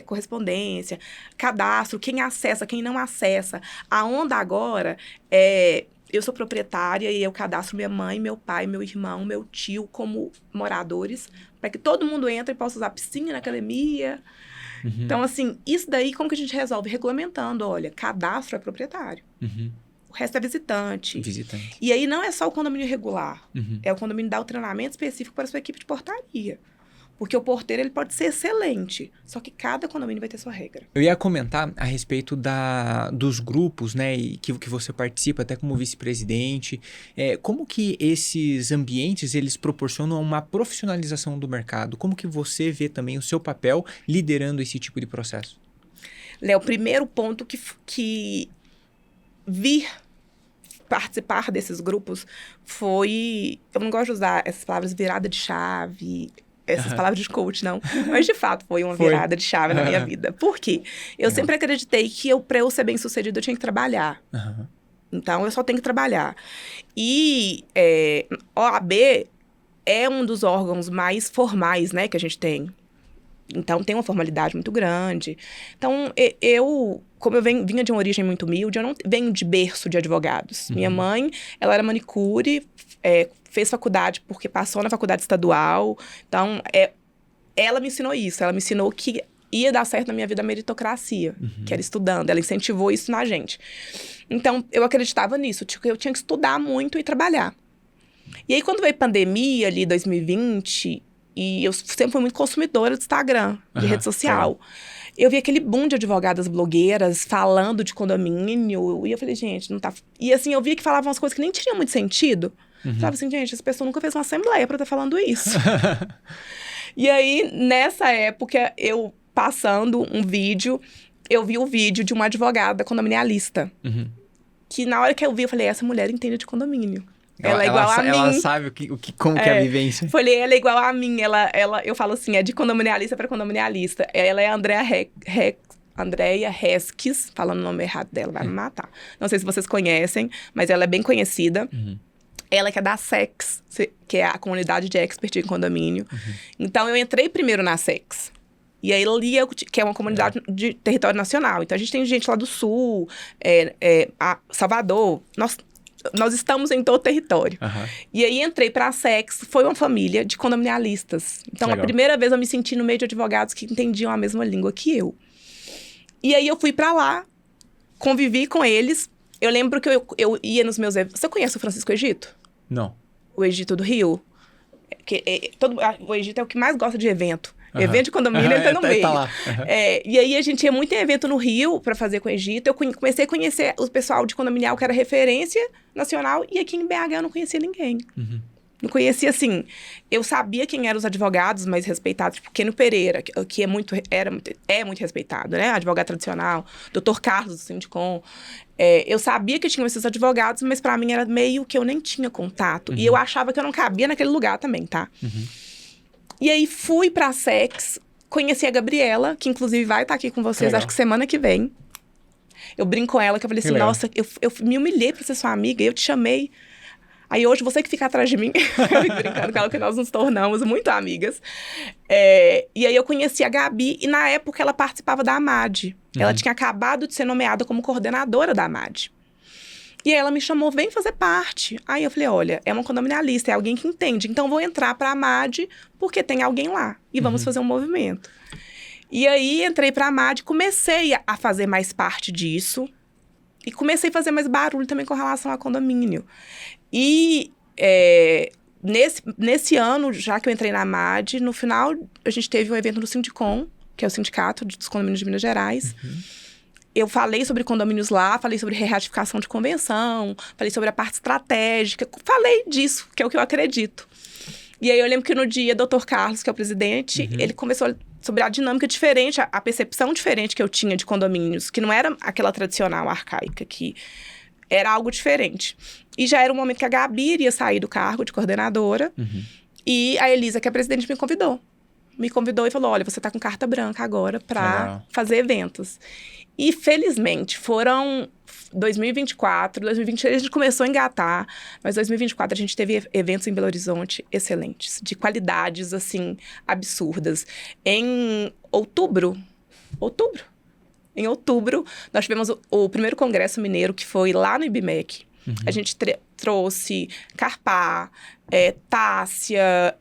correspondência, cadastro, quem acessa, quem não acessa. A onda agora eu sou proprietária e eu cadastro minha mãe, meu pai, meu irmão, meu tio como moradores, para que todo mundo entre e possa usar piscina na academia. Então, assim, isso daí, como que a gente resolve? Regulamentando, olha, cadastro é proprietário. O resto é visitante. E aí, não é só o condomínio regular. É o condomínio dar o treinamento específico para a sua equipe de portaria. Porque o porteiro, ele pode ser excelente, só que cada condomínio vai ter sua regra.
Eu ia comentar a respeito dos grupos, né, e que você participa até como vice-presidente. Como que esses ambientes, eles proporcionam uma profissionalização do mercado? Como que você vê também o seu papel liderando esse tipo de processo?
Léo, o primeiro ponto que vir participar desses grupos foi... Eu não gosto de usar essas palavras, virada de chave... Essas palavras de coach, não. Mas, de fato, foi uma virada de chave na minha vida. Por quê? Eu sempre acreditei que para eu ser bem-sucedido, eu tinha que trabalhar. Então, eu só tenho que trabalhar. E OAB é um dos órgãos mais formais, né, que a gente tem. Então, tem uma formalidade muito grande. Então, como eu vinha de uma origem muito humilde, eu não venho de berço de advogados. Minha mãe, ela era manicure, fez faculdade porque passou na faculdade estadual. Então, ela me ensinou isso. Ela me ensinou que ia dar certo na minha vida a meritocracia, que era estudando. Ela incentivou isso na gente. Então, eu acreditava nisso. Eu tinha que estudar muito e trabalhar. E aí, quando veio pandemia, ali, 2020... E eu sempre fui muito consumidora do Instagram, de rede social. Eu vi aquele boom de advogadas blogueiras falando de condomínio. E eu falei, gente, não tá... E assim, eu via que falavam umas coisas que nem tinham muito sentido. Eu falava assim, gente, essa pessoa nunca fez uma assembleia pra estar falando isso. E aí, nessa época, eu passando um vídeo, eu vi o vídeo de uma advogada condominialista. Que na hora que eu vi, eu falei, essa mulher entende de condomínio. Ela é igual a mim.
Ela sabe como que é a vivência.
Falei, ela é igual a mim. Eu falo assim, é de condominialista para condominialista. Ela é a Andrea Heskes, falando o nome errado dela, vai me matar. Não sei se vocês conhecem, mas ela é bem conhecida. Ela que é da SEX, que é a comunidade de expert em condomínio. Então, eu entrei primeiro na SEX. E aí, que é uma comunidade de território nacional. Então, a gente tem gente lá do Sul, Salvador. Nós estamos em todo o território. E aí, entrei para a SEX. Foi uma família de condominialistas. Então, a primeira vez eu me senti no meio de advogados que entendiam a mesma língua que eu. E aí, eu fui para lá, convivi com eles. Eu lembro que eu ia nos meus eventos. Você conhece o Francisco Egito?
Não.
O Egito do Rio? O Egito é o que mais gosta de evento. Evento de condomínio, ele tá no meio.
Tá lá.
E aí, a gente ia muito em evento no Rio para fazer com o Egito. Eu comecei a conhecer o pessoal de condominial, que era referência nacional. E aqui em BH eu não conhecia ninguém. Não conhecia, assim... Eu sabia quem eram os advogados mais respeitados. Tipo, Keno Pereira, que é muito respeitado, né? Advogado tradicional. Dr. Carlos, do Sindicom. Eu sabia que tinham esses advogados, mas para mim era meio que eu nem tinha contato. E eu achava que eu não cabia naquele lugar também, tá? E aí, fui pra SEX, conheci a Gabriela, que inclusive vai estar aqui com vocês, acho que semana que vem. Eu brinco com ela, que eu falei assim, nossa, eu me humilhei pra ser sua amiga, eu te chamei. Aí hoje, você que fica atrás de mim, eu fico brincando com ela, que nós nos tornamos muito amigas. E aí, eu conheci a Gabi, e na época, ela participava da AMAD. Ela tinha acabado de ser nomeada como coordenadora da AMAD. E aí ela me chamou, vem fazer parte. Aí eu falei, olha, é uma condominialista, é alguém que entende. Então, vou entrar para a AMAD, porque tem alguém lá. E vamos fazer um movimento. E aí, entrei para a AMAD, comecei a fazer mais parte disso. E comecei a fazer mais barulho também com relação a condomínio. E nesse ano, já que eu entrei na AMAD, no final, a gente teve um evento no Sindicom, que é o Sindicato dos Condomínios de Minas Gerais. Eu falei sobre condomínios lá, falei sobre ratificação de convenção, falei sobre a parte estratégica, falei disso, que é o que eu acredito. E aí eu lembro que no dia, Dr. Carlos, que é o presidente, ele conversou sobre a dinâmica diferente, a percepção diferente que eu tinha de condomínios, que não era aquela tradicional arcaica, que era algo diferente. E já era um momento que a Gabi iria sair do cargo de coordenadora, e a Elisa, que é a presidente, me convidou e falou, olha, você tá com carta branca agora para fazer eventos. E, felizmente, foram 2024, 2023 a gente começou a engatar, mas 2024 a gente teve eventos em Belo Horizonte excelentes, de qualidades, assim, absurdas. Em outubro, nós tivemos o primeiro congresso mineiro, que foi lá no IBMEC. A gente trouxe Carpá, Tássia,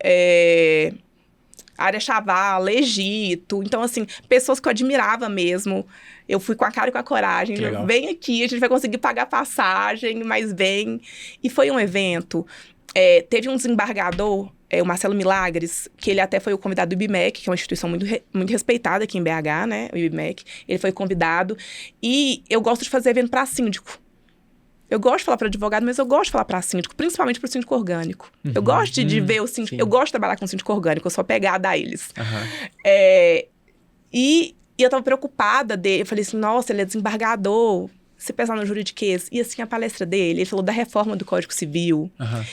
Área Chavala, Egito. Então, assim, pessoas que eu admirava mesmo. Eu fui com a cara e com a coragem. Vem aqui, a gente vai conseguir pagar passagem, mas vem. E foi um evento. Teve um desembargador, o Marcelo Milagres, que ele até foi o convidado do IBMEC, que é uma instituição muito respeitada aqui em BH, né? O IBMEC. Ele foi convidado. E eu gosto de fazer evento para síndico. Eu gosto de falar para advogado, mas eu gosto de falar para síndico, principalmente para o síndico orgânico. Eu gosto de ver o síndico. Eu gosto de trabalhar com síndico orgânico, eu sou apegada a eles. E eu tava preocupada dele. Eu falei assim, nossa, ele é desembargador. Você pensar no juridiquês. E assim, a palestra dele, ele falou da reforma do Código Civil.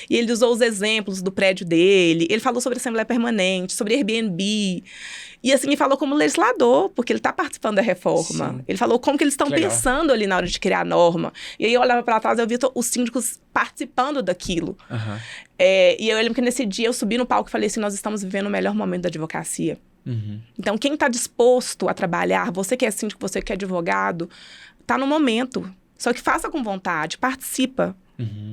E ele usou os exemplos do prédio dele. Ele falou sobre Assembleia Permanente, sobre Airbnb. E assim, ele falou como legislador, porque ele tá participando da reforma. Sim. Ele falou como que eles estão pensando ali na hora de criar a norma. E aí eu olhava para trás e eu via os síndicos participando daquilo. E eu lembro que nesse dia eu subi no palco e falei assim, nós estamos vivendo o melhor momento da advocacia. Então, quem está disposto a trabalhar, você que é síndico, você que é advogado, tá no momento. Só que faça com vontade, participa.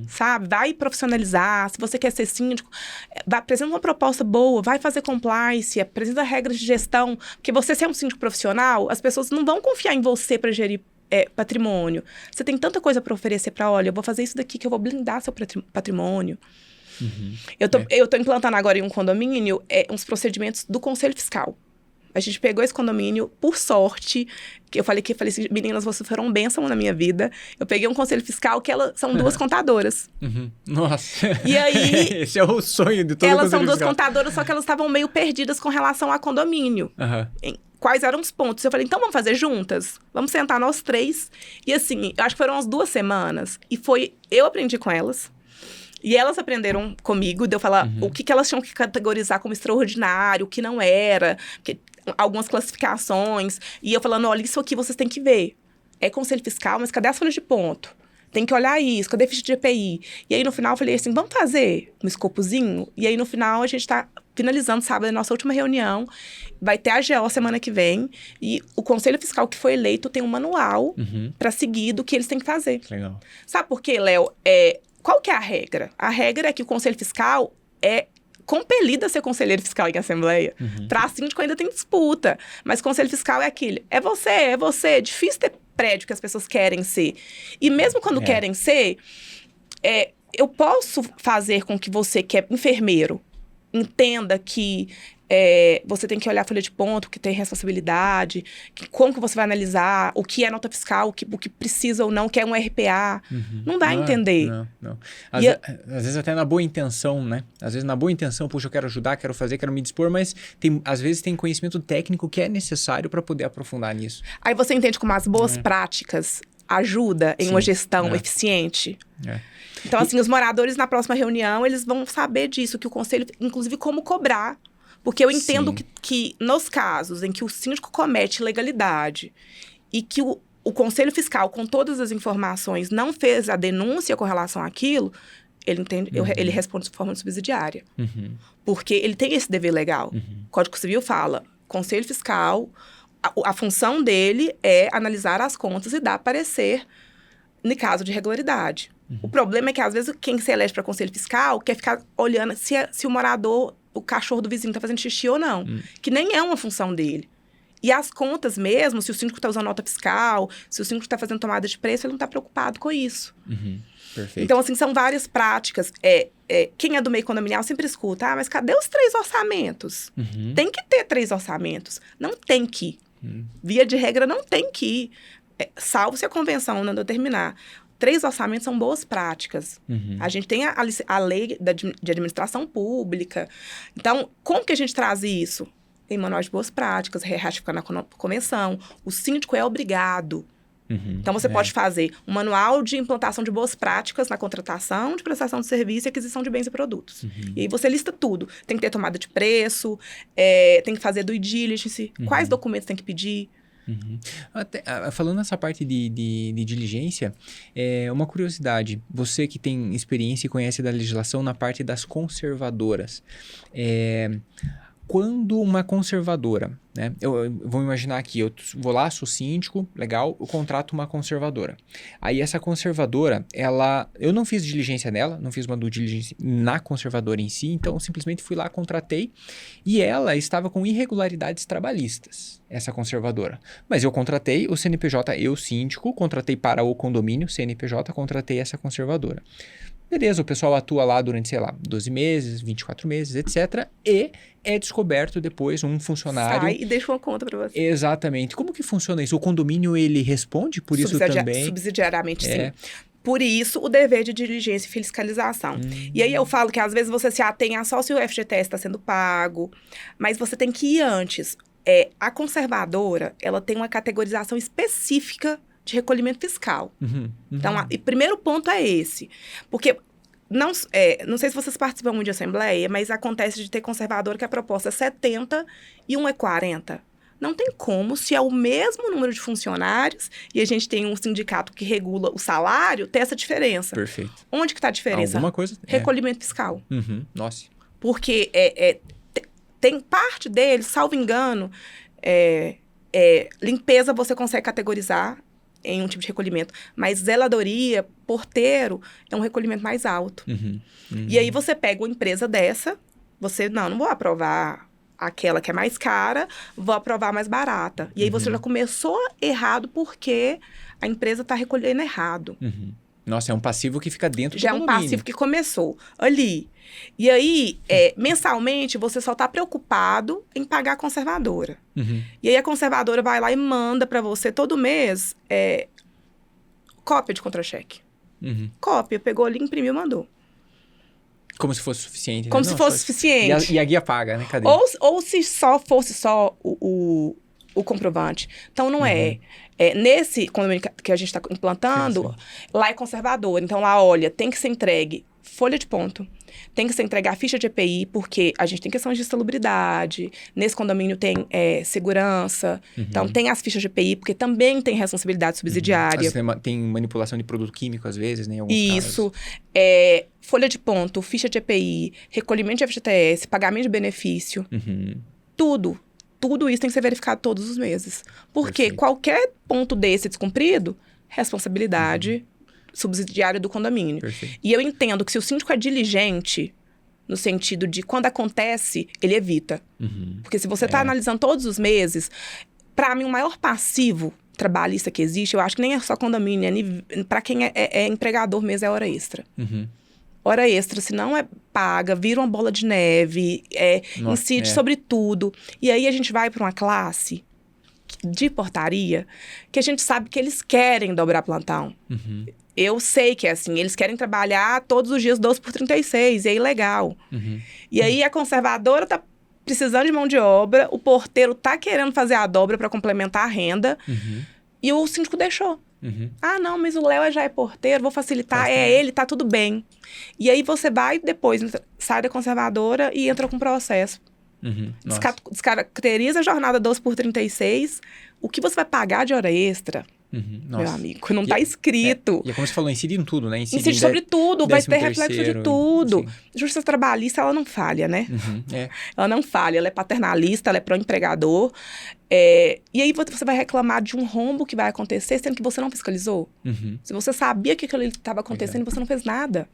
Sabe? Vai profissionalizar. Se você quer ser síndico, apresenta uma proposta boa, vai fazer compliance, apresenta regras de gestão. Porque você, se é um síndico profissional, as pessoas não vão confiar em você para gerir patrimônio. Você tem tanta coisa para oferecer para, olha, eu vou fazer isso daqui que eu vou blindar seu patrimônio. Eu tô implantando agora em um condomínio uns procedimentos do Conselho Fiscal. A gente pegou esse condomínio, por sorte, que eu falei assim, meninas, vocês foram bênção na minha vida. Eu peguei um conselho fiscal que são 2 contadoras.
Nossa.
E aí...
Esse é o sonho de todo
Elas são 2
fiscal.
contadoras, só que elas estavam meio perdidas com relação a condomínio. Quais eram os pontos? Eu falei, então vamos fazer juntas? Vamos sentar nós 3. E assim, eu acho que foram umas 2 semanas. E eu aprendi com elas. E elas aprenderam comigo, de eu falar o que elas tinham que categorizar como extraordinário, o que não era, algumas classificações. E eu falando, olha, isso aqui vocês têm que ver. É conselho fiscal, mas cadê as folhas de ponto? Tem que olhar isso, cadê a ficha de EPI? E aí, no final, eu falei assim, vamos fazer um escopozinho? E aí, no final, a gente tá finalizando, sábado, a nossa última reunião. Vai ter a AGO semana que vem. E o conselho fiscal que foi eleito tem um manual para seguir do que eles têm que fazer.
Legal.
Sabe por quê, Léo? Qual que é a regra? A regra é que o conselho fiscal é compelido a ser conselheiro fiscal em assembleia. Para síndico ainda tem disputa. Mas conselho fiscal é aquilo. É você. É difícil ter prédio que as pessoas querem ser. E mesmo quando querem ser, eu posso fazer com que você, que é enfermeiro, entenda que você tem que olhar a folha de ponto, que tem responsabilidade, como que você vai analisar, o que é nota fiscal, o que precisa ou não, o que é um RPA. Não vai entender.
Não. Às vezes até na boa intenção, né? Às vezes na boa intenção, puxa, eu quero ajudar, quero fazer, quero me dispor, mas às vezes tem conhecimento técnico que é necessário para poder aprofundar nisso.
Aí você entende como as boas práticas ajudam em uma gestão eficiente. Então, assim, os moradores na próxima reunião, eles vão saber disso, que o conselho, inclusive, como cobrar. Porque eu entendo que nos casos em que o síndico comete ilegalidade e que o conselho fiscal, com todas as informações, não fez a denúncia com relação àquilo, ele responde de forma subsidiária. Porque ele tem esse dever legal. O Código Civil fala, conselho fiscal, a função dele é analisar as contas e dar parecer no caso de irregularidade. O problema é que, às vezes, quem se elege para conselho fiscal quer ficar olhando se o morador, o cachorro do vizinho está fazendo xixi ou não. Que nem é uma função dele. E as contas mesmo, se o síndico está usando nota fiscal, se o síndico está fazendo tomada de preço, ele não está preocupado com isso.
Perfeito.
Então, assim, são várias práticas. Quem é do meio condominial sempre escuta, mas cadê os 3 orçamentos? Tem que ter 3 orçamentos. Não tem que ir. Via de regra, não tem que ir. Salvo se a convenção não determinar. 3 orçamentos são boas práticas. A gente tem a lei de administração pública. Então, como que a gente traz isso? Em manual de boas práticas, ratificar na convenção. O síndico é obrigado. Então, você pode fazer um manual de implantação de boas práticas na contratação, de prestação de serviço e aquisição de bens e produtos. E aí você lista tudo. Tem que ter tomada de preço, tem que fazer due diligence, quais documentos tem que pedir.
Falando nessa parte de diligência, uma curiosidade, você que tem experiência e conhece da legislação na parte das conservadoras, quando uma conservadora, né? Eu vou imaginar aqui, eu vou lá, sou síndico, legal, eu contrato uma conservadora. Aí essa conservadora, eu não fiz diligência nela, não fiz uma due diligence na conservadora em si, então simplesmente fui lá, contratei, e ela estava com irregularidades trabalhistas, essa conservadora. Mas eu contratei o CNPJ, eu síndico, contratei para o condomínio, CNPJ, contratei essa conservadora. Beleza, o pessoal atua lá durante, 12 meses, 24 meses, etc. E é descoberto depois um funcionário...
Sai e deixa uma conta para você.
Exatamente. Como que funciona isso? O condomínio, ele responde por isso também?
Subsidiariamente, sim. Por isso, o dever de diligência e fiscalização. E aí eu falo que, às vezes, você se atém a só se o FGTS está sendo pago, mas você tem que ir antes. A conservadora, ela tem uma categorização específica de recolhimento fiscal. Então, o primeiro ponto é esse. Porque, não sei se vocês participam muito de assembleia, mas acontece de ter conservador que a proposta é 70 e um é 40. Não tem como, se é o mesmo número de funcionários e a gente tem um sindicato que regula o salário, ter essa diferença.
Perfeito.
Onde que está a diferença?
Alguma coisa...
Recolhimento fiscal.
Nossa.
Porque tem parte dele, salvo engano, limpeza você consegue categorizar em um tipo de recolhimento. Mas zeladoria, porteiro, é um recolhimento mais alto. E aí você pega uma empresa dessa, não vou aprovar aquela que é mais cara, vou aprovar a mais barata. E aí você já começou errado porque a empresa está recolhendo errado.
Nossa, é um passivo que fica dentro do
Já é um
condomínio.
passivo que começou ali. E aí, mensalmente, você só está preocupado em pagar a conservadora.
Uhum.
E aí, a conservadora vai lá e manda para você todo mês cópia de contra-cheque.
Uhum.
Cópia, pegou ali, imprimiu, mandou.
Como se fosse suficiente. Né?
Como se fosse suficiente.
E a guia paga, né? Cadê?
Ou se só fosse só o comprovante. Então, não é. Nesse condomínio que a gente está implantando, lá é conservador. Então, lá, olha, tem que ser entregue folha de ponto, tem que ser entregue a ficha de EPI, porque a gente tem questões de insalubridade, nesse condomínio tem segurança, então tem as fichas de EPI, porque também tem responsabilidade subsidiária.
Às vezes tem manipulação de produto químico, às vezes, né? Em alguns
Isso.
casos.
Folha de ponto, ficha de EPI, recolhimento de FGTS, pagamento de benefício, tudo isso tem que ser verificado todos os meses. Porque
Perfeito.
qualquer ponto desse descumprido, responsabilidade subsidiária do condomínio.
Perfeito.
E eu entendo que se o síndico é diligente, no sentido de quando acontece, ele evita. Porque se você está analisando todos os meses, para mim o maior passivo trabalhista que existe, eu acho que nem é só condomínio, para quem é empregador mesmo, é hora extra. Hora extra, se não é paga, vira uma bola de neve, incide sobre tudo. E aí a gente vai para uma classe de portaria que a gente sabe que eles querem dobrar plantão. Eu sei que é assim, eles querem trabalhar todos os dias 12 por 36, e é ilegal. E aí a conservadora tá precisando de mão de obra, o porteiro tá querendo fazer a dobra para complementar a renda, e o síndico deixou. Ah, não, mas o Léo já é porteiro, vou facilitar, ele, tá tudo bem. E aí você vai depois, sai da conservadora e entra com processo. Descaracteriza a jornada 12 por 36, o que você vai pagar de hora extra? Meu amigo, não tá escrito.
E é como você falou, incide em tudo, né?
Incide sobre tudo, vai ter reflexo de tudo.
Sim.
Justiça trabalhista, ela não falha, né? Ela não falha, ela é paternalista, ela é pró-empregador. E aí você vai reclamar de um rombo que vai acontecer, sendo que você não fiscalizou. Se você sabia que aquilo estava acontecendo, você não fez nada.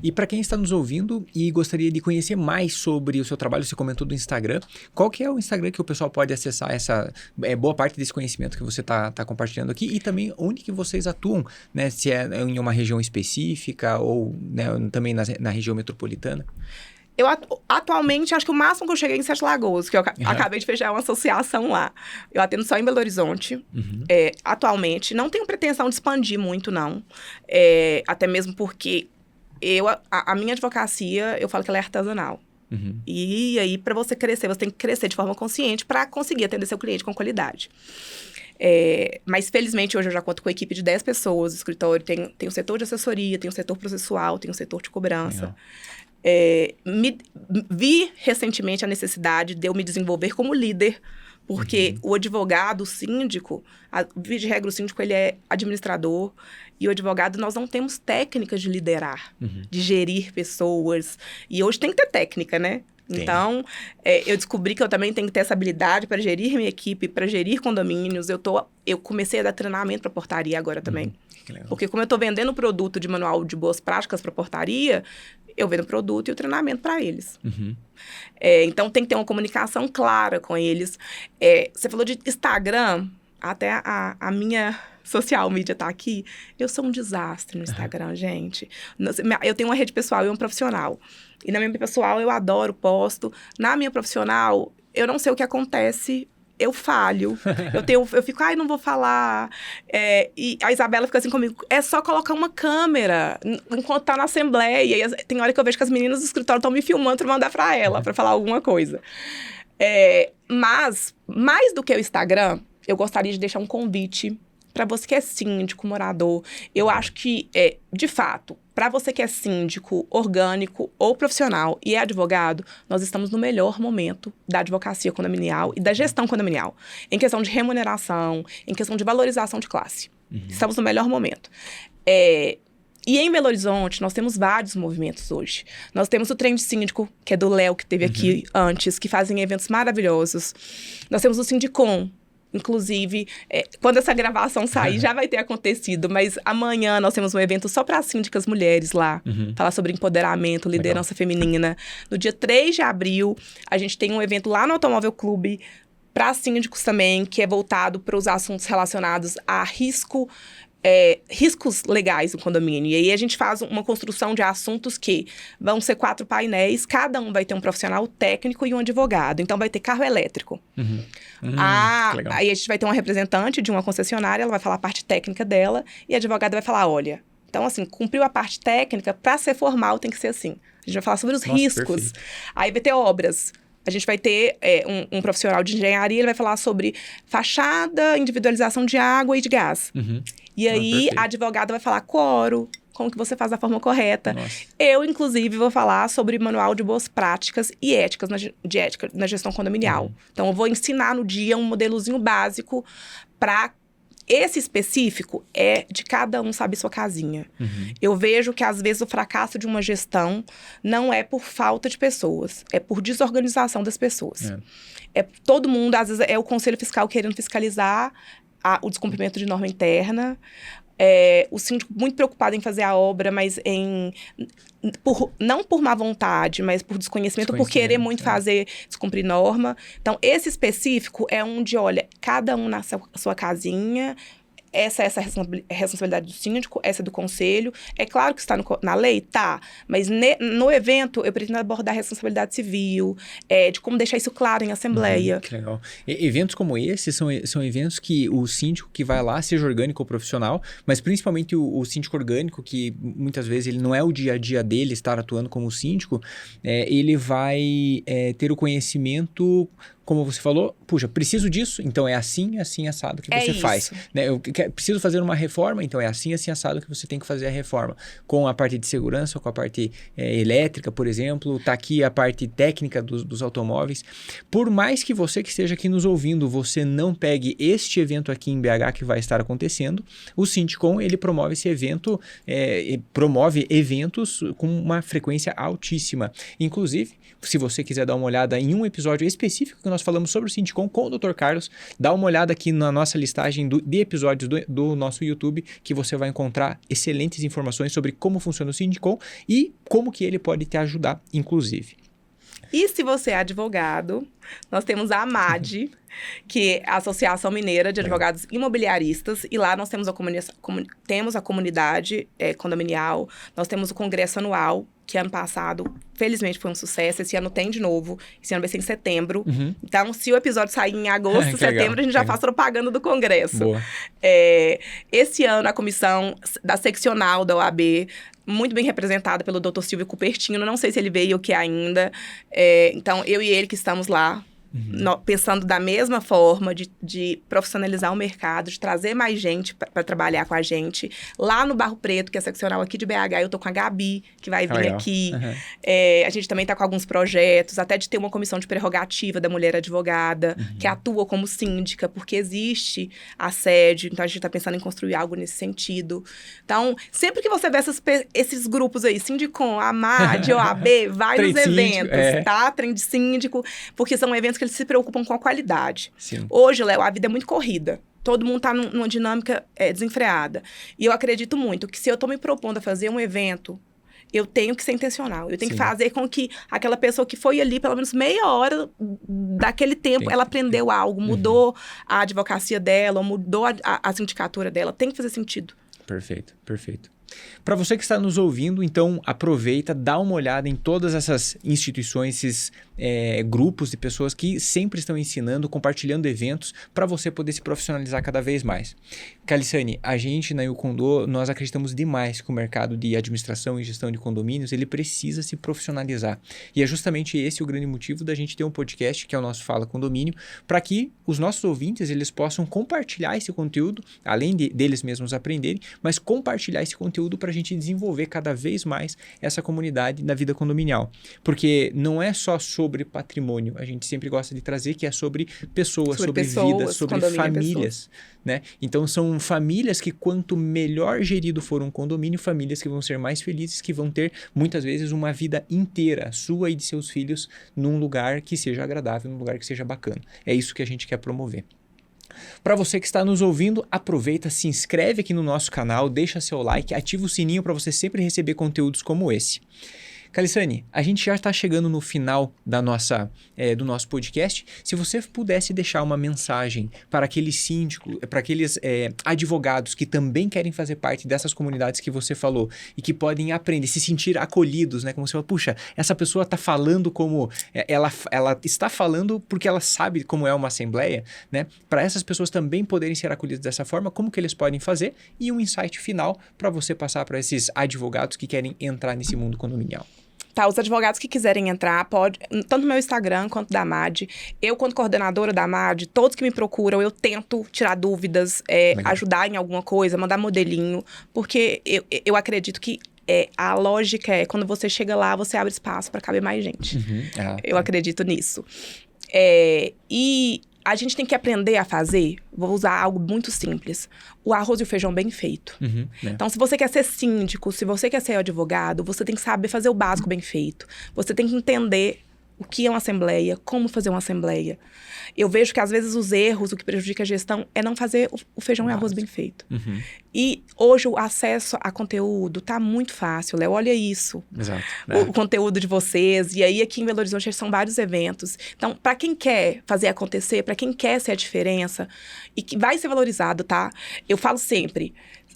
E para quem está nos ouvindo e gostaria de conhecer mais sobre o seu trabalho, você comentou do Instagram. Qual que é o Instagram que o pessoal pode acessar essa boa parte desse conhecimento que você está compartilhando aqui? E também onde que vocês atuam, né? Se é em uma região específica ou, né, também na região metropolitana?
Eu atualmente, acho que o máximo que eu cheguei é em Sete Lagoas, que eu acabei de fechar uma associação lá. Eu atendo só em Belo Horizonte. Atualmente, não tenho pretensão de expandir muito, não. Até mesmo porque a minha advocacia, eu falo que ela é artesanal. E aí, para você crescer, você tem que crescer de forma consciente para conseguir atender seu cliente com qualidade. Mas, felizmente, hoje eu já conto com uma equipe de 10 pessoas. O escritório tem o setor de assessoria, tem o setor processual, tem o setor de cobrança. Vi recentemente a necessidade de eu me desenvolver como líder, porque o advogado, o síndico, via de regra, o síndico ele é administrador, e o advogado nós não temos técnicas de liderar, de gerir pessoas, e hoje tem que ter técnica, né? Tem. Então, eu descobri que eu também tenho que ter essa habilidade para gerir minha equipe, para gerir condomínios. Eu comecei a dar treinamento para portaria agora também. Porque como eu estou vendendo produto de manual de boas práticas para portaria, eu vendo o produto e o treinamento para eles. Então, tem que ter uma comunicação clara com eles. Você falou de Instagram, até a minha social media tá aqui. Eu sou um desastre no Instagram, gente. Eu tenho uma rede pessoal e uma profissional. E na minha pessoal, eu adoro, posto. Na minha profissional, eu não sei o que acontece, eu falho. Eu fico, não vou falar. E a Isabela fica assim comigo, é só colocar uma câmera enquanto tá na assembleia. E tem hora que eu vejo que as meninas do escritório estão me filmando pra mandar pra ela, pra falar alguma coisa. Mas, mais do que o Instagram, eu gostaria de deixar um convite para você que é síndico, morador. Eu acho que, de fato, para você que é síndico, orgânico ou profissional e é advogado, nós estamos no melhor momento da advocacia condominial e da gestão condominial. Em questão de remuneração, em questão de valorização de classe. Estamos no melhor momento. E em Belo Horizonte, nós temos vários movimentos hoje. Nós temos o Trem de Síndico, que é do Léo, que esteve aqui antes, que fazem eventos maravilhosos. Nós temos o Sindicom. Inclusive, quando essa gravação sair, já vai ter acontecido. Mas amanhã nós temos um evento só para síndicas mulheres lá. Falar sobre empoderamento, liderança feminina. No dia 3 de abril, a gente tem um evento lá no Automóvel Clube para síndicos também, que é voltado para os assuntos relacionados a risco riscos legais do condomínio. E aí a gente faz uma construção de assuntos que vão ser 4 painéis, cada um vai ter um profissional técnico e um advogado. Então vai ter carro elétrico.
Que legal.
Aí a gente vai ter uma representante de uma concessionária, ela vai falar a parte técnica dela, e a advogada vai falar, olha, então assim, cumpriu a parte técnica, para ser formal tem que ser assim. A gente vai falar sobre os riscos.
Perfeito.
Aí vai ter obras. A gente vai ter um profissional de engenharia, ele vai falar sobre fachada, individualização de água e de gás. E aí,
perfeito.
a advogada vai falar quoro, como que você faz da forma correta.
Nossa.
Eu, inclusive, vou falar sobre manual de boas práticas e éticas de ética na gestão condominial. Então, eu vou ensinar no dia um modelozinho básico para... Esse específico é de cada um sabe sua casinha. Eu vejo que, às vezes, o fracasso de uma gestão não é por falta de pessoas, é por desorganização das pessoas. Todo mundo, às vezes, é o Conselho Fiscal querendo fiscalizar o descumprimento de norma interna, o síndico muito preocupado em fazer a obra, mas não por má vontade, mas por desconhecimento, por querer muito fazer, descumprir norma. Então, esse específico é um de, olha, cada um na sua casinha, essa é a responsabilidade do síndico, essa é do conselho. É claro que está na lei? Tá. Mas no evento, eu pretendo abordar a responsabilidade civil, de como deixar isso claro em assembleia.
Que legal. Eventos como esse são eventos que o síndico que vai lá, seja orgânico ou profissional, mas principalmente o síndico orgânico, que muitas vezes ele não é o dia a dia dele estar atuando como síndico, ele vai ter o conhecimento... Como você falou, puxa, preciso disso, então é assim, assado que você faz. Né? Eu preciso fazer uma reforma, então é assim, assado que você tem que fazer a reforma. Com a parte de segurança, com a parte elétrica, por exemplo, tá aqui a parte técnica dos automóveis. Por mais que você que esteja aqui nos ouvindo, você não pegue este evento aqui em BH que vai estar acontecendo, o Sindicom, ele promove esse evento, promove eventos com uma frequência altíssima. Inclusive, se você quiser dar uma olhada em um episódio específico que nós falamos sobre o Sindicom com o Dr. Carlos, dá uma olhada aqui na nossa listagem de episódios do nosso YouTube, que você vai encontrar excelentes informações sobre como funciona o Sindicom e como que ele pode te ajudar, inclusive.
E se você é advogado, nós temos a AMAD, que é a Associação Mineira de Advogados Imobiliaristas, e lá nós temos a comunidade condominial, nós temos o congresso anual, que ano passado, felizmente, foi um sucesso. Esse ano tem de novo. Esse ano vai ser em setembro. Então, se o episódio sair em agosto, setembro, a gente já faz propaganda do congresso.
Boa.
Esse ano, a comissão da seccional da OAB, muito bem representada pelo Dr. Silvio Cupertino, não sei se ele veio aqui ainda. Então, eu e ele que estamos lá, pensando da mesma forma de profissionalizar o mercado, de trazer mais gente para trabalhar com a gente. Lá no Barro Preto, que é a seccional aqui de BH, eu tô com a Gabi, que vai vir aqui. A gente também tá com alguns projetos, até de ter uma comissão de prerrogativa da mulher advogada, que atua como síndica, porque existe assédio. Então, a gente tá pensando em construir algo nesse sentido. Então, sempre que você vê esses grupos aí, Sindicom, AMAD, OAB, vai nos eventos, tá? Trem de síndico, porque são eventos que eles se preocupam com a qualidade.
Sim.
Hoje, Léo, a vida é muito corrida. Todo mundo está numa dinâmica desenfreada. E eu acredito muito que se eu estou me propondo a fazer um evento, eu tenho que ser intencional. Eu tenho que fazer com que aquela pessoa que foi ali pelo menos meia hora daquele tempo, ela aprendeu algo, mudou a advocacia dela, ou mudou a sindicatura dela. Tem que fazer sentido.
Perfeito, perfeito. Para você que está nos ouvindo, então aproveita, dá uma olhada em todas essas instituições, esses grupos de pessoas que sempre estão ensinando, compartilhando eventos para você poder se profissionalizar cada vez mais. Calissane, a gente na Yukondo, nós acreditamos demais que o mercado de administração e gestão de condomínios, ele precisa se profissionalizar. E é justamente esse o grande motivo da gente ter um podcast, que é o nosso Fala Condomínio, para que os nossos ouvintes, eles possam compartilhar esse conteúdo, além deles mesmos aprenderem, mas compartilhar esse conteúdo para a gente desenvolver cada vez mais essa comunidade da vida condominial. Porque não é só sobre patrimônio, a gente sempre gosta de trazer que é sobre pessoas, sobre vidas, sobre famílias, né? Então são famílias que quanto melhor gerido for um condomínio, famílias que vão ser mais felizes, que vão ter muitas vezes uma vida inteira, sua e de seus filhos, num lugar que seja agradável, num lugar que seja bacana. É isso que a gente quer promover. Para você que está nos ouvindo, aproveita, se inscreve aqui no nosso canal, deixa seu like, ativa o sininho para você sempre receber conteúdos como esse. Calissane, a gente já está chegando no final da do nosso podcast. Se você pudesse deixar uma mensagem para aqueles síndicos, para aqueles advogados que também querem fazer parte dessas comunidades que você falou e que podem aprender, se sentir acolhidos, né? Como você fala, puxa, essa pessoa está falando como... Ela está falando porque ela sabe como é uma assembleia, né? Para essas pessoas também poderem ser acolhidas dessa forma, como que eles podem fazer? E um insight final para você passar para esses advogados que querem entrar nesse mundo condominial.
Tá, os advogados que quiserem entrar, pode, tanto no meu Instagram quanto da MAD. Eu, quanto coordenadora da MAD, todos que me procuram, eu tento tirar dúvidas, ajudar em alguma coisa, mandar modelinho, porque eu acredito que a lógica é, quando você chega lá, você abre espaço para caber mais gente. Eu acredito nisso. E a gente tem que aprender a fazer, vou usar algo muito simples, o arroz e o feijão bem feito. Então, se você quer ser síndico, se você quer ser advogado, você tem que saber fazer o básico bem feito. Você tem que entender o que é uma assembleia, como fazer uma assembleia. Eu vejo que, às vezes, os erros, o que prejudica a gestão é não fazer o feijão e arroz bem feito. E hoje o acesso a conteúdo tá muito fácil, Léo, olha isso.
Exato.
O conteúdo de vocês. E aí, aqui em Belo Horizonte, são vários eventos. Então, para quem quer fazer acontecer, para quem quer ser a diferença, e que vai ser valorizado, tá? Eu falo sempre,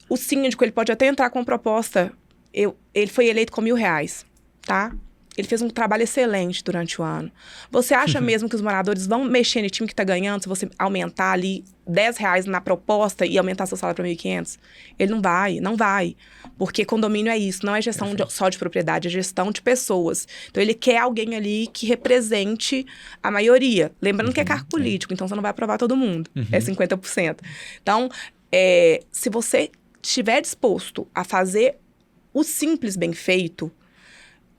o síndico, ele pode até entrar com uma proposta, ele foi eleito com R$1.000, tá? Ele fez um trabalho excelente durante o ano. Você acha mesmo que os moradores vão mexer no time que está ganhando se você aumentar ali R$10 na proposta e aumentar seu salário para 1.500? Ele não vai. Porque condomínio é isso, não é gestão só de propriedade, é gestão de pessoas. Então, ele quer alguém ali que represente a maioria. Lembrando que é cargo político, então você não vai aprovar todo mundo. É 50%. Então, se você estiver disposto a fazer o simples bem feito,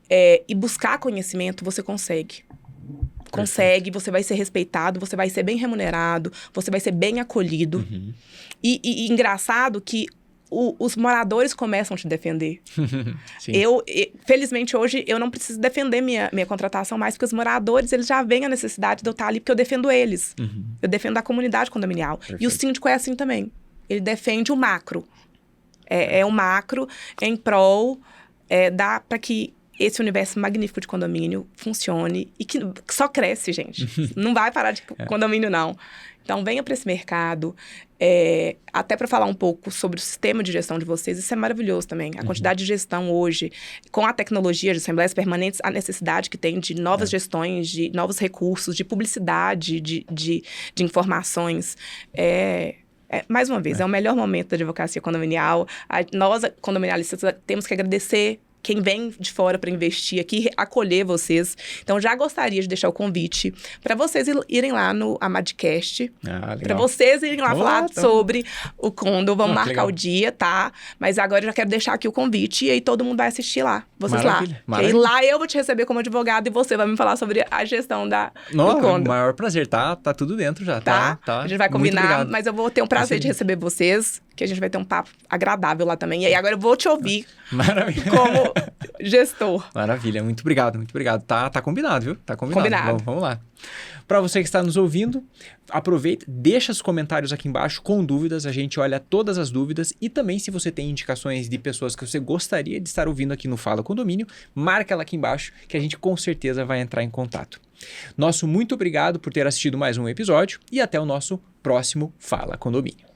e buscar conhecimento, você consegue. Consegue, você vai ser respeitado, você vai ser bem remunerado, você vai ser bem acolhido. E engraçado que os moradores começam a te defender. Felizmente, hoje, eu não preciso defender minha contratação mais, porque os moradores, eles já veem a necessidade de eu estar ali, porque eu defendo eles. Eu defendo a comunidade condominial. E o síndico é assim também. Ele defende o macro. O macro em prol para que esse universo magnífico de condomínio funcione e que só cresce, gente. Não vai parar de condomínio, não. Então, venha para esse mercado. Até para falar um pouco sobre o sistema de gestão de vocês, isso é maravilhoso também. A quantidade de gestão hoje, com a tecnologia de assembleias permanentes, a necessidade que tem de novas gestões, de novos recursos, de publicidade, de informações. Mais uma vez, é o melhor momento da advocacia condominial. Nós, condominialistas, temos que agradecer quem vem de fora para investir aqui, acolher vocês. Então, já gostaria de deixar o convite para vocês irem lá no Amadcast. Para vocês irem lá falar sobre o condo. Vamos marcar o dia, tá? Mas agora eu já quero deixar aqui o convite e aí todo mundo vai assistir lá. Vocês
Maravilha.
lá. E aí lá eu vou te receber como advogado e você vai me falar sobre a gestão do condo.
Maior prazer, tá tudo dentro já, tá?
A gente vai combinar, mas eu vou ter um prazer de receber vocês, que a gente vai ter um papo agradável lá também. E aí agora eu vou te ouvir como gestor.
Maravilha, muito obrigado. Tá combinado, viu? Tá combinado. Vamos lá. Para você que está nos ouvindo, aproveita, deixa os comentários aqui embaixo com dúvidas, a gente olha todas as dúvidas e também se você tem indicações de pessoas que você gostaria de estar ouvindo aqui no Fala Condomínio, marca ela aqui embaixo que a gente com certeza vai entrar em contato. Nosso muito obrigado por ter assistido mais um episódio e até o nosso próximo Fala Condomínio.